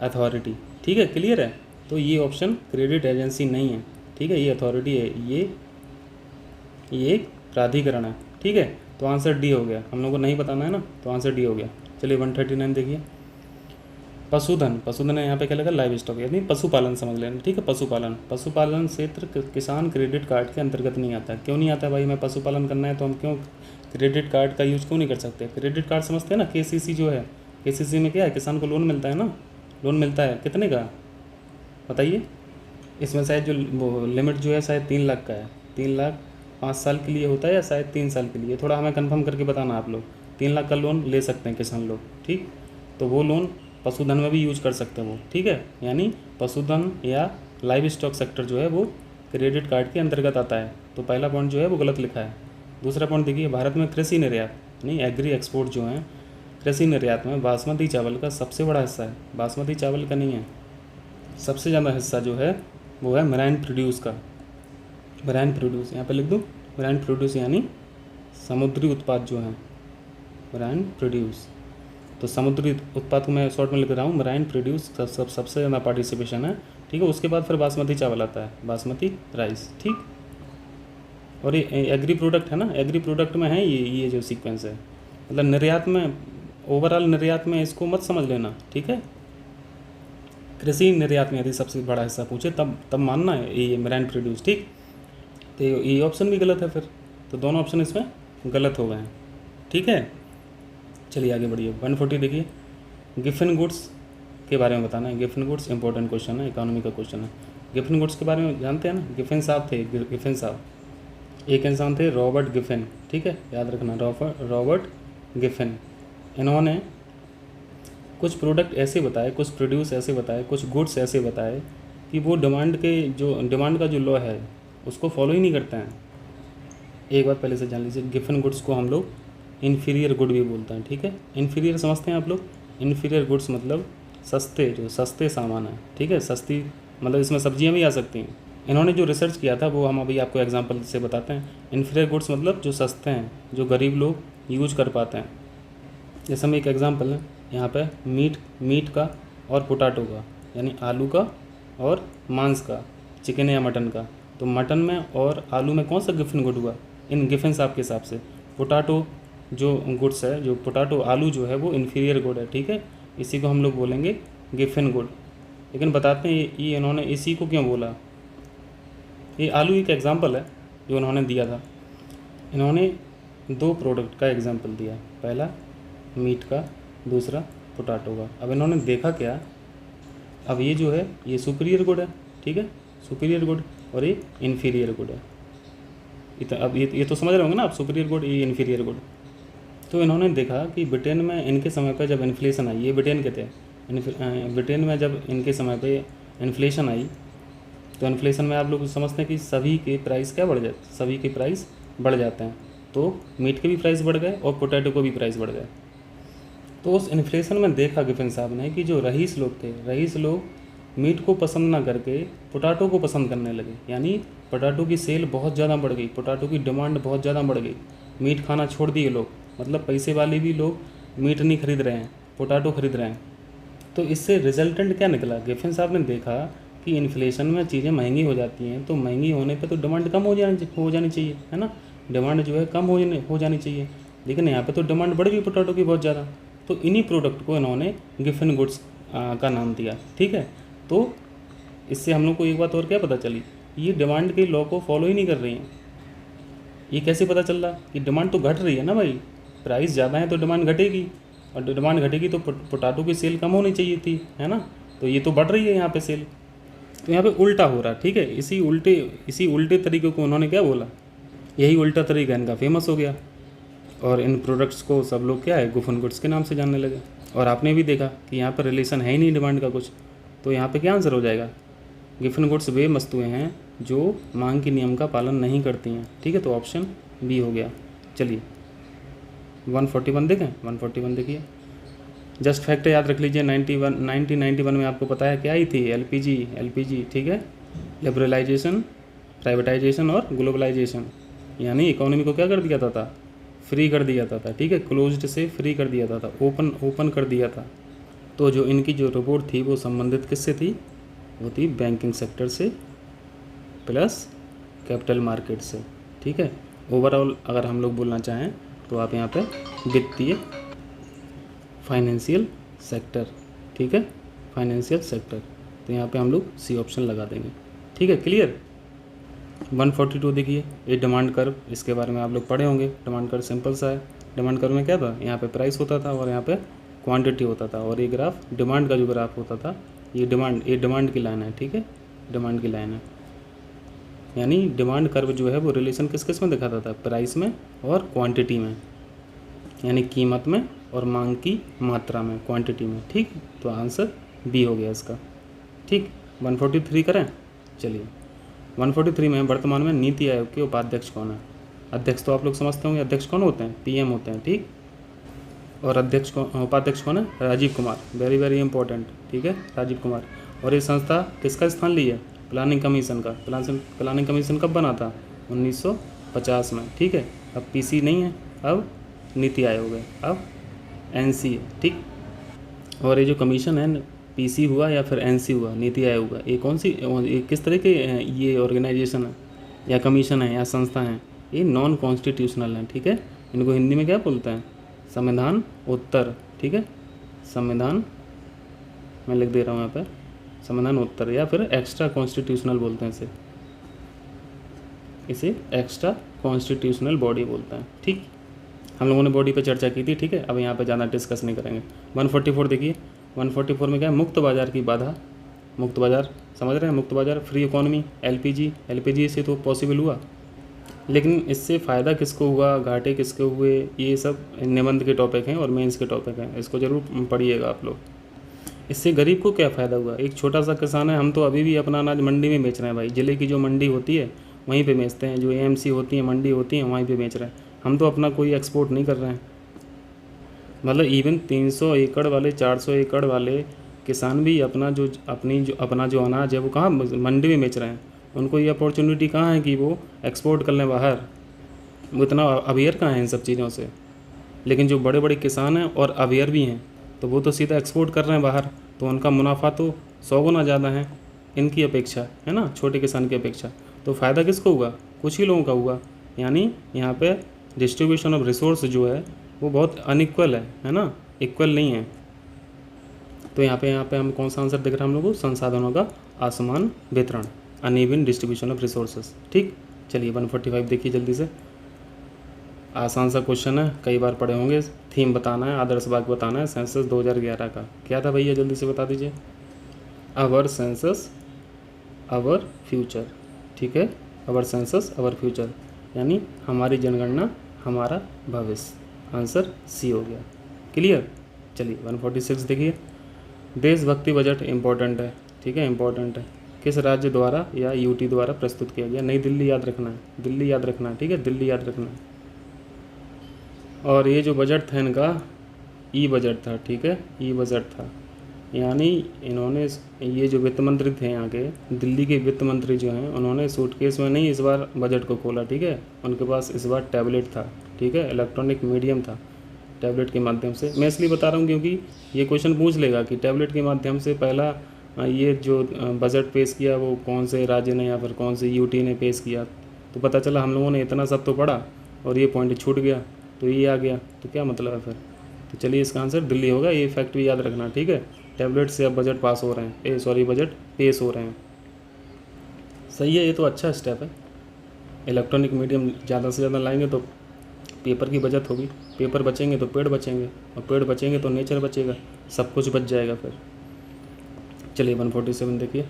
अथॉरिटी। ठीक है, क्लियर है? तो ये ऑप्शन क्रेडिट एजेंसी नहीं है। ठीक है, ये अथॉरिटी है, ये एक प्राधिकरण है। ठीक है, तो आंसर डी हो गया, हम लोग को नहीं बताना है ना, तो आंसर डी हो गया। चलिए 139 देखिए, पशुधन है, यहाँ पे क्या लगा? लाइव स्टॉक, यानी पशुपालन समझ लेना। ठीक है, पशुपालन क्षेत्र किसान क्रेडिट कार्ड के अंतर्गत नहीं आता। क्यों नहीं आता भाई? हमें पशुपालन करना है तो हम क्यों क्रेडिट कार्ड का यूज़ क्यों नहीं कर सकते? क्रेडिट कार्ड समझते हैं ना, KCC जो है, KCC में क्या है, किसान को लोन मिलता है ना, लोन मिलता है कितने का बताइए? इसमें शायद जो वो लिमिट जो है शायद 3 लाख का है, 3 लाख 5 साल के लिए होता है या शायद 3 साल के लिए, थोड़ा हमें कंफर्म करके बताना आप लोग। 3 लाख का लोन ले सकते हैं किसान लोग। ठीक, तो वो लोन पशुधन में भी यूज कर सकते हैं वो। ठीक है, यानी पशुधन या लाइव स्टॉक सेक्टर जो है वो क्रेडिट कार्ड के अंतर्गत आता है। तो पहला पॉइंट जो है वो गलत लिखा है। दूसरा पॉइंट देखिए, भारत में कृषि निर्यात नहीं, एग्री एक्सपोर्ट जो है, कृषि निर्यात में बासमती चावल का सबसे बड़ा हिस्सा है। बासमती चावल का नहीं है, सबसे ज़्यादा हिस्सा जो है वो है मराइन प्रोड्यूस का। मराइन प्रोड्यूस यहाँ पे लिख दूँ, मराइन प्रोड्यूस यानी समुद्री उत्पाद जो हैं, मराइन प्रोड्यूस। तो समुद्री उत्पाद को मैं शॉर्ट में लिख रहा हूँ मराइन प्रोड्यूस सबसे ज़्यादा पार्टिसिपेशन है, ठीक है। उसके बाद फिर बासमती चावल आता है, बासमती राइस, ठीक। और ये एग्री प्रोडक्ट है ना, एग्री प्रोडक्ट में है ये जो सीक्वेंस है, मतलब निर्यात में, ओवरऑल निर्यात में इसको मत समझ लेना, ठीक है। कृषि निर्यात में यदि सबसे बड़ा हिस्सा पूछे तब मानना है ये मराइन प्रोड्यूस, ठीक। तो ये ऑप्शन भी गलत है फिर, तो दोनों ऑप्शन इसमें गलत हो गए हैं, ठीक है। चलिए आगे बढ़िए। 140 देखिए, गिफन गुड्स के बारे में बताना है। गिफन गुड्स इंपॉर्टेंट क्वेश्चन है, इकोनॉमी का क्वेश्चन है। गिफन गुड्स के बारे में जानते हैं ना, गिफन साहब थे, गिफन साहब एक इंसान थे, रॉबर्ट गिफन, ठीक है, याद रखना, रॉबर्ट गिफन। इन्होंने कुछ प्रोडक्ट ऐसे बताए, कुछ प्रोड्यूस ऐसे बताए, कुछ गुड्स ऐसे बताए कि वो डिमांड का जो लॉ है उसको फॉलो ही नहीं करते हैं। एक बात पहले से जान लीजिए, गिफन गुड्स को हम लोग इन्फीरियर गुड भी बोलते हैं, ठीक है। इन्फीरियर समझते हैं आप लोग, इन्फीरियर गुड्स मतलब सस्ते सामान है, ठीक है। सस्ती मतलब इसमें सब्जियां भी आ सकती हैं। इन्होंने जो रिसर्च किया था वो हम अभी आपको एग्जांपल से बताते हैं। इन्फीरियर गुड्स मतलब जो सस्ते हैं, जो गरीब लोग यूज कर पाते हैं। जैसे हम एक एग्जांपल है यहाँ पे मीट का और पोटैटो का, यानी आलू का और मांस का, चिकन या मटन का। तो मटन में और आलू में कौन सा गिफन गुड हुआ इन गिफन साहब के हिसाब से? पोटैटो जो गुड्स है, जो पोटैटो आलू जो है वो इन्फीरियर गुड है, ठीक है। इसी को हम लोग बोलेंगे गिफन गुड। लेकिन बताते हैं ये इन्होंने इसी को क्यों बोला। ये आलू एक एग्जांपल है जो उन्होंने दिया था। इन्होंने 2 प्रोडक्ट का एग्जांपल दिया, पहला मीट का, दूसरा पोटैटो का। अब इन्होंने देखा क्या, अब ये जो है ये सुपीरियर गुड है, ठीक है, सुपीरियर गुड, और ये इन्फीरियर गुड है। अब ये तो समझ रहे होंगे ना आप, सुपीरियर गुड, ये इन्फीरियर गुड। तो इन्होंने देखा कि ब्रिटेन में इनके समय पर जब इन्फ्लेशन आई, ये ब्रिटेन के थे, ब्रिटेन में जब इनके समय पे इन्फ्लेशन आई, तो इन्फ्लेशन में आप लोग समझते हैं कि सभी के प्राइस क्या बढ़ जाते, सभी के प्राइस बढ़ जाते हैं। तो मीट के भी प्राइस बढ़ गए और पोटैटो को भी प्राइस बढ़ गए। तो उस इन्फ्लेशन में देखा गिफन साहब ने कि जो रईस लोग थे, रईस लोग मीट को पसंद ना करके पोटैटो को पसंद करने लगे, यानी पोटैटो की सेल बहुत ज़्यादा बढ़ गई, पोटैटो की डिमांड बहुत ज़्यादा बढ़ गई। मीट खाना छोड़ दिए लोग, मतलब पैसे वाले भी लोग मीट नहीं खरीद रहे हैं, पोटैटो खरीद रहे हैं। तो इससे रिजल्टेंट क्या निकला, गिफन साहब ने देखा कि इन्फ्लेशन में चीज़ें महंगी हो जाती हैं, तो महंगी होने पे तो डिमांड कम हो जानी चाहिए, है ना। डिमांड जो है कम हो जानी चाहिए, लेकिन यहाँ पे तो डिमांड बढ़ गई पोटैटो की बहुत ज़्यादा। तो इन्हीं प्रोडक्ट को इन्होंने गिफन गुड्स का नाम दिया, ठीक है। तो इससे हम लोग को एक बात और क्या पता चली, ये डिमांड के लॉ को फॉलो ही नहीं कर रही हैं। ये कैसे पता चल रहा कि डिमांड तो घट रही है ना भाई, प्राइस ज़्यादा है तो डिमांड घटेगी, और डिमांड घटेगी तो पोटैटो की सेल कम होनी चाहिए थी, है ना। तो ये तो बढ़ रही है यहाँ पे सेल, तो यहाँ पे उल्टा हो रहा है, ठीक है। इसी उल्टे तरीके को उन्होंने क्या बोला, यही उल्टा तरीका इनका फेमस हो गया, और इन प्रोडक्ट्स को सब लोग क्या है गिफन गुड्स के नाम से जानने लगे। और आपने भी देखा कि यहाँ पर रिलेशन है ही नहीं डिमांड का कुछ, तो यहाँ पे क्या आंसर हो जाएगा, गिफन गुड्स वे वस्तुएं हैं जो मांग के नियम का पालन नहीं करती हैं, ठीक है। तो ऑप्शन बी हो गया। चलिए 141 देखें, 141 देखिए, जस्ट फैक्ट याद रख लीजिए। 1991 में आपको पता है क्या आई थी, एलपीजी, ठीक है। लिबरलाइजेशन, प्राइवेटाइजेशन और ग्लोबलाइजेशन, यानी इकोनॉमी को क्या कर दिया था फ्री कर दिया था, ठीक है। क्लोज्ड से फ्री कर दिया था, ओपन कर दिया था। तो जो इनकी जो रिपोर्ट थी वो संबंधित किससे थी, वो थी बैंकिंग सेक्टर से प्लस कैपिटल मार्केट से, ठीक है। ओवरऑल अगर हम लोग बोलना चाहें तो आप यहाँ पे वित्तीय फाइनेंशियल सेक्टर, ठीक है, फाइनेंशियल सेक्टर। तो यहाँ पे हम लोग सी ऑप्शन लगा देंगे, ठीक है, क्लियर। 142 देखिए, ये डिमांड कर्व, इसके बारे में आप लोग पढ़े होंगे। डिमांड कर्व सिंपल सा है। डिमांड कर्व में क्या था, यहाँ पे प्राइस होता था और यहाँ पे क्वांटिटी होता था, और ये ग्राफ डिमांड का जो ग्राफ होता था, ये डिमांड की लाइन है, ठीक है, डिमांड की लाइन है। यानी डिमांड कर्व जो है वो रिलेशन किस में दिखाता था, प्राइस में और क्वांटिटी में, यानी कीमत में और मांग की मात्रा में, क्वांटिटी में, ठीक। तो आंसर बी हो गया इसका, ठीक। 143 करें, चलिए 143 में वर्तमान में नीति आयोग के उपाध्यक्ष कौन है। अध्यक्ष तो आप लोग समझते होंगे, अध्यक्ष कौन होते हैं, पीएम होते हैं, ठीक। और उपाध्यक्ष कौन है, Rajiv Kumar, very very important, ठीक है, राजीव कुमार। और ये संस्था किसका स्थान ली है, प्लानिंग कमीशन का। प्लानिंग कमीशन कब बना था, 1950 में, ठीक है। अब पीसी नहीं है, अब नीति आयोग है, अब एनसी है, ठीक। और ये जो कमीशन है पीसी हुआ या फिर एनसी हुआ, नीति आयोग हुआ, ये कौन सी, ये किस तरह के ये ऑर्गेनाइजेशन है या कमीशन है या संस्था है, ये नॉन कॉन्स्टिट्यूशनल है, ठीक है। इनको हिंदी में क्या बोलते हैं, संविधान उत्तर, ठीक है। संविधान मैं लिख दे रहा हूँ यहाँ पे, संविधान उत्तर, या फिर एक्स्ट्रा कॉन्स्टिट्यूशनल बोलते हैं इसे एक्स्ट्रा कॉन्स्टिट्यूशनल बॉडी बोलते हैं, ठीक। हम लोगों ने बॉडी पे चर्चा की थी, ठीक है। अब यहाँ पे ज़्यादा डिस्कस नहीं करेंगे। 144 देखिए, 144 में क्या है, मुक्त बाज़ार की बाधा। मुक्त बाज़ार समझ रहे हैं, मुक्त बाज़ार, फ्री इकोनॉमी, एलपीजी से तो पॉसिबल हुआ, लेकिन इससे फ़ायदा किसको हुआ, घाटे किसके हुए, ये सब निबंध के टॉपिक हैं और मेंस के टॉपिक हैं, इसको ज़रूर पढ़िएगा आप लोग। इससे गरीब को क्या फ़ायदा हुआ, एक छोटा सा किसान है, हम तो अभी भी अपना अनाज मंडी में बेच रहे हैं भाई, ज़िले की जो मंडी होती है वहीं पे बेचते हैं, जो एएमसी होती है मंडी होती है वहीं पे बेच रहे हैं, हम तो अपना कोई एक्सपोर्ट नहीं कर रहे हैं। मतलब इवन 300 एकड़ वाले, 400 एकड़ वाले किसान भी अपना जो अनाज है वो कहाँ मंडी में बेच रहे हैं। उनको ये अपॉर्चुनिटी कहाँ है कि वो एक्सपोर्ट कर लें बाहर, वो इतना अवेयर कहाँ है इन सब चीज़ों से। लेकिन जो बड़े बड़े किसान हैं और अवेयर भी हैं तो वो तो सीधा एक्सपोर्ट कर रहे हैं बाहर, तो उनका मुनाफा तो 100 गुना ज़्यादा है इनकी अपेक्षा, है ना, छोटे किसान की अपेक्षा। तो फ़ायदा किसको हुआ, कुछ ही लोगों का हुआ। यानी यहाँ पे डिस्ट्रीब्यूशन ऑफ रिसोर्स जो है वो बहुत अनइक्वल है ना, इक्वल नहीं है। तो यहाँ पे हम कौन सा आंसर दिख रहा है हम लोग को, संसाधनों का असमान वितरण, अनइवन डिस्ट्रीब्यूशन ऑफ रिसोर्सेज, ठीक। चलिए 145 देखिए जल्दी से, आसान सा क्वेश्चन है, कई बार पढ़े होंगे। थीम बताना है, आदर्श वाक्य बताना है सेंसस 2011 का, क्या था भैया जल्दी से बता दीजिए। अवर सेंसस अवर फ्यूचर, ठीक है, अवर सेंसस अवर फ्यूचर, यानी हमारी जनगणना हमारा भविष्य। आंसर सी हो गया, क्लियर। चलिए 146 देखिए, देशभक्ति बजट इम्पोर्टेंट है, ठीक है, इम्पोर्टेंट है। किस राज्य द्वारा या यूटी द्वारा प्रस्तुत किया गया, नई दिल्ली याद रखना है, दिल्ली याद रखना है, ठीक है, दिल्ली याद रखना है। और ये जो बजट था इनका ई बजट था, ठीक है, ई बजट था, यानी इन्होंने ये जो वित्त मंत्री थे यहाँ के, दिल्ली के वित्त मंत्री जो हैं, उन्होंने सूटकेस में नहीं इस बार बजट को खोला, ठीक है, उनके पास इस बार टैबलेट था, ठीक है, इलेक्ट्रॉनिक मीडियम था, टैबलेट के माध्यम से। मैं इसलिए बता रहा हूँ क्योंकि ये क्वेश्चन पूछ लेगा कि टैबलेट के माध्यम से पहला ये जो बजट पेश किया वो कौन से राज्य ने या फिर कौन से यूटी ने पेश किया। तो पता चला हम लोगों ने इतना सब तो पढ़ा और ये पॉइंट छूट गया, तो ये आ गया, तो क्या मतलब है फिर। तो चलिए इसका आंसर दिल्ली होगा, ये फैक्ट भी याद रखना, ठीक है। टैबलेट से अब बजट पास हो रहे हैं, बजट पेश हो रहे हैं, सही है, ये तो अच्छा स्टेप है। इलेक्ट्रॉनिक मीडियम ज़्यादा से ज़्यादा लाएंगे तो पेपर की बचत होगी, पेपर बचेंगे तो पेड़ बचेंगे, और पेड़ बचेंगे तो नेचर बचेगा, सब कुछ बच जाएगा फिर। चलिए 147 देखिए,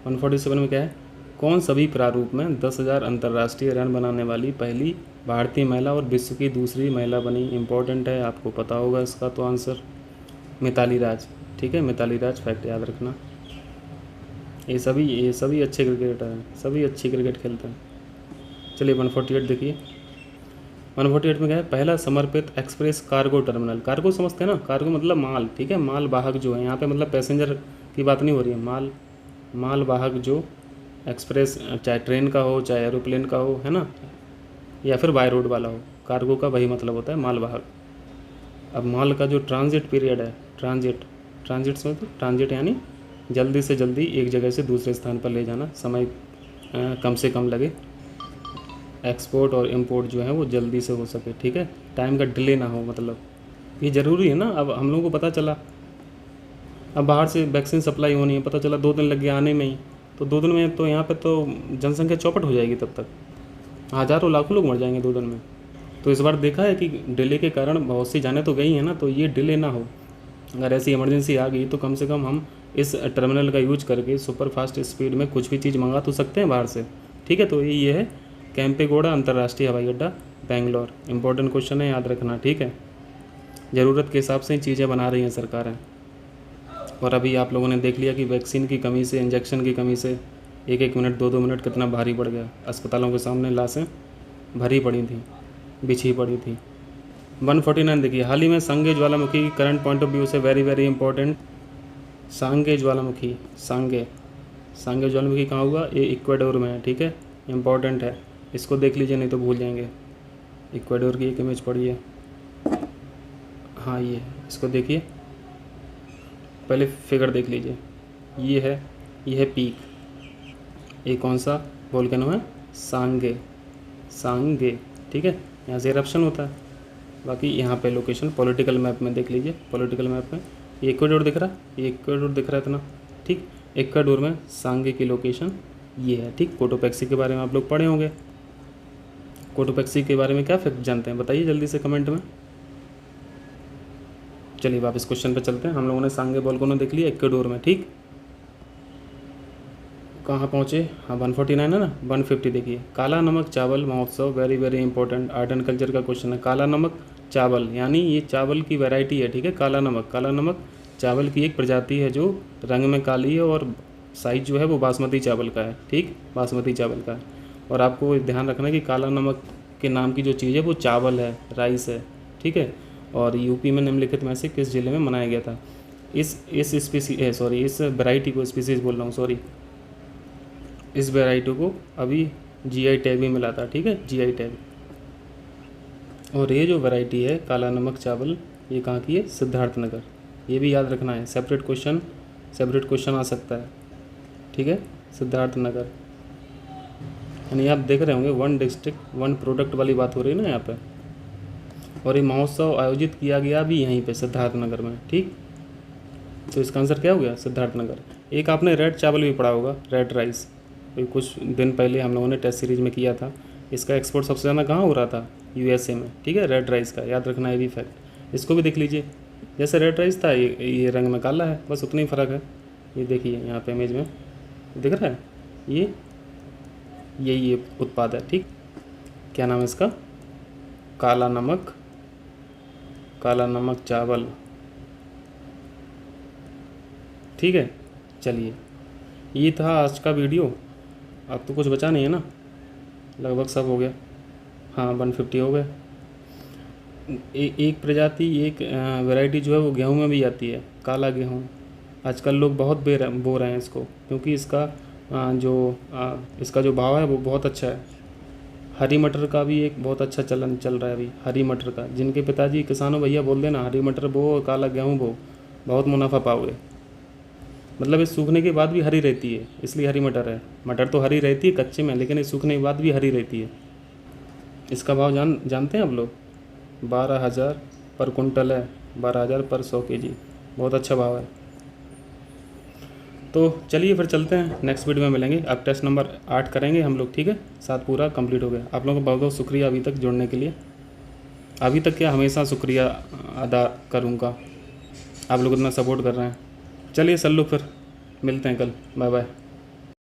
147 में क्या है, कौन सभी प्रारूप में 10,000 अंतर्राष्ट्रीय रन बनाने वाली पहली भारतीय महिला और विश्व की दूसरी महिला बनी। इंपॉर्टेंट है, आपको पता होगा इसका तो आंसर, मिताली राज, ठीक है, मिताली राज, फैक्ट याद रखना। ये सभी अच्छे क्रिकेटर हैं, सभी अच्छी क्रिकेट खेलते हैं। चलिए 148 देखिए, 148 में क्या है, पहला समर्पित एक्सप्रेस कार्गो टर्मिनल। कार्गो समझते हैं ना, कार्गो मतलब माल, ठीक है, माल वाहक जो है, यहाँ पे मतलब पैसेंजर की बात नहीं हो रही है, माल वाहक जो एक्सप्रेस, चाहे ट्रेन का हो चाहे एरोप्लेन का हो, है ना, या फिर बाय रोड वाला हो, कार्गो का वही मतलब होता है, माल वाहक। अब माल का जो ट्रांजिट पीरियड है, ट्रांजिट से मतलब ट्रांजिट यानी जल्दी से जल्दी एक जगह से दूसरे स्थान पर ले जाना, समय कम से कम लगे, एक्सपोर्ट और इंपोर्ट जो है वो जल्दी से हो सके, ठीक है, टाइम का डिले ना हो, मतलब ये ज़रूरी है ना। अब हम लोगों को पता चला, अब बाहर से वैक्सीन सप्लाई होनी है, पता चला 2 दिन लग गया आने में ही, तो 2 दिन में तो यहाँ पे तो जनसंख्या चौपट हो जाएगी, तब तक हज़ारों लाखों लोग मर जाएंगे 2 दिन में। तो इस बार देखा है कि डिले के कारण बहुत सी जानें तो गई हैं ना, तो ये डिले ना हो, अगर ऐसी इमरजेंसी आ गई तो कम से कम हम इस टर्मिनल का यूज करके सुपर फास्ट स्पीड में कुछ भी चीज़ मंगा तो सकते हैं बाहर से, ठीक है। तो ये है केम्पेगौड़ा अंतर्राष्ट्रीय हवाई अड्डा, बेंगलोर। इंपॉर्टेंट क्वेश्चन है, याद रखना, ठीक है। ज़रूरत के हिसाब से चीज़ें बना रही हैं सरकारें। और अभी आप लोगों ने देख लिया कि वैक्सीन की कमी से, इंजेक्शन की कमी से 1-1 मिनट 2-2 मिनट कितना भारी पड़ गया, अस्पतालों के सामने लाशें भरी पड़ी थी, बिछी पड़ी थी। 149 देखिए, हाल ही में सांगे ज्वालामुखी की करंट पॉइंट ऑफ व्यू से वेरी इंपॉर्टेंट, सांगे ज्वालामुखी कहाँ हुआ, ये इक्वाडोर में है, ठीक है, इम्पॉर्टेंट है, इसको देख लीजिए नहीं तो भूल जाएंगे। इक्वाडोर की एक इमेज पड़ी है, हाँ ये इसको देखिए, पहले फिगर देख लीजिए, ये है पीक। ये कौन सा वोल्केनो है? सांगे, सांगे, ठीक है। यहाँ से इरप्शन होता है। बाकी यहाँ पे लोकेशन पॉलिटिकल मैप में देख लीजिए, पॉलिटिकल मैप में ये इक्वेडोर दिख रहा है, ये इक्वेडोर दिख रहा है इतना, ठीक। इक्वेडोर में सांगे की लोकेशन ये है, ठीक। कोटोपैक्सी के बारे में आप लोग पढ़े होंगे। कोटोपैक्सी के बारे में क्या फैक्ट जानते हैं बताइए जल्दी से कमेंट में। चलिए वापस क्वेश्चन पे चलते हैं। हम लोगों ने सांगे वोल्केनो देख लिया इक्वेडोर में, ठीक। कहाँ पहुँचे? हाँ 149 है ना, 150 देखिए। काला नमक चावल महोत्सव, very very important art and culture का क्वेश्चन है। काला नमक चावल यानी ये चावल की वैरायटी है, ठीक है। काला नमक चावल की एक प्रजाति है जो रंग में काली है और साइज जो है वो बासमती चावल का है, ठीक, बासमती चावल का है। और आपको ध्यान रखना है कि काला नमक के नाम की जो चीज़ है वो चावल है, राइस है, ठीक है। और यूपी में निम्नलिखित में से किस जिले में मनाया गया था? इस वैरायटी को स्पीसीज बोल रहा हूँ, सॉरी, इस वैरायटी को अभी जीआई टैग भी मिला था, ठीक है, जीआई टैग। और ये जो वैरायटी है काला नमक चावल, ये कहाँ की है? सिद्धार्थनगर। ये भी याद रखना है, सेपरेट क्वेश्चन आ सकता है, ठीक है, सिद्धार्थनगर। यानी आप देख रहे होंगे 1 डिस्ट्रिक्ट 1 प्रोडक्ट वाली बात हो रही है ना यहाँ पे। और ये महोत्सव आयोजित किया गया भी यहीं पे सिद्धार्थनगर में, ठीक। तो इसका आंसर क्या हो गया? सिद्धार्थनगर। एक आपने रेड चावल भी पढ़ा होगा, रेड राइस, कुछ दिन पहले हम लोगों ने टेस्ट सीरीज में किया था। इसका एक्सपोर्ट सबसे ज़्यादा कहाँ हो रहा था? यूएसए में, ठीक है, रेड राइस का, याद रखना है भी फैक्ट। इसको भी देख लीजिए, जैसे रेड राइस था ये रंग में काला है, बस उतना ही फ़र्क है। ये देखिए यहाँ पे इमेज में दिख रहा है, ये उत्पाद है, ठीक। क्या नाम है इसका? काला नमक चावल, ठीक है। चलिए ये था आज का वीडियो। अब तो कुछ बचा नहीं है ना, लगभग सब हो गया। हाँ 150 हो गए। एक प्रजाति, एक वैरायटी जो है वो गेहूं में भी आती है, काला गेहूं। आजकल लोग बहुत बो रहे हैं इसको, क्योंकि इसका इसका जो भाव है वो बहुत अच्छा है। हरी मटर का भी एक बहुत अच्छा चलन चल रहा है अभी, हरी मटर का। जिनके पिताजी किसानों भैया बोल देना हरी मटर बो, काला गेहूँ बो, बहुत मुनाफा पाओगे। मतलब ये सूखने के बाद भी हरी रहती है, इसलिए हरी मटर है। मटर तो हरी रहती है कच्चे में, लेकिन ये सूखने के बाद भी हरी रहती है। इसका भाव जानते हैं आप लोग? 12,000 पर कुंटल है, 12,000 पर 100 kg, बहुत अच्छा भाव है। तो चलिए फिर चलते हैं, नेक्स्ट वीडियो में मिलेंगे। अब टेस्ट नंबर 8 करेंगे हम लोग, ठीक है। 7 पूरा कंप्लीट हो गया। आप लोगों का बहुत बहुत शुक्रिया अभी तक जुड़ने के लिए। अभी तक क्या, हमेशा शुक्रिया अदा करूँगा, आप लोग इतना सपोर्ट कर रहे हैं। चलिए सल्लू, फिर मिलते हैं कल, बाय बाय।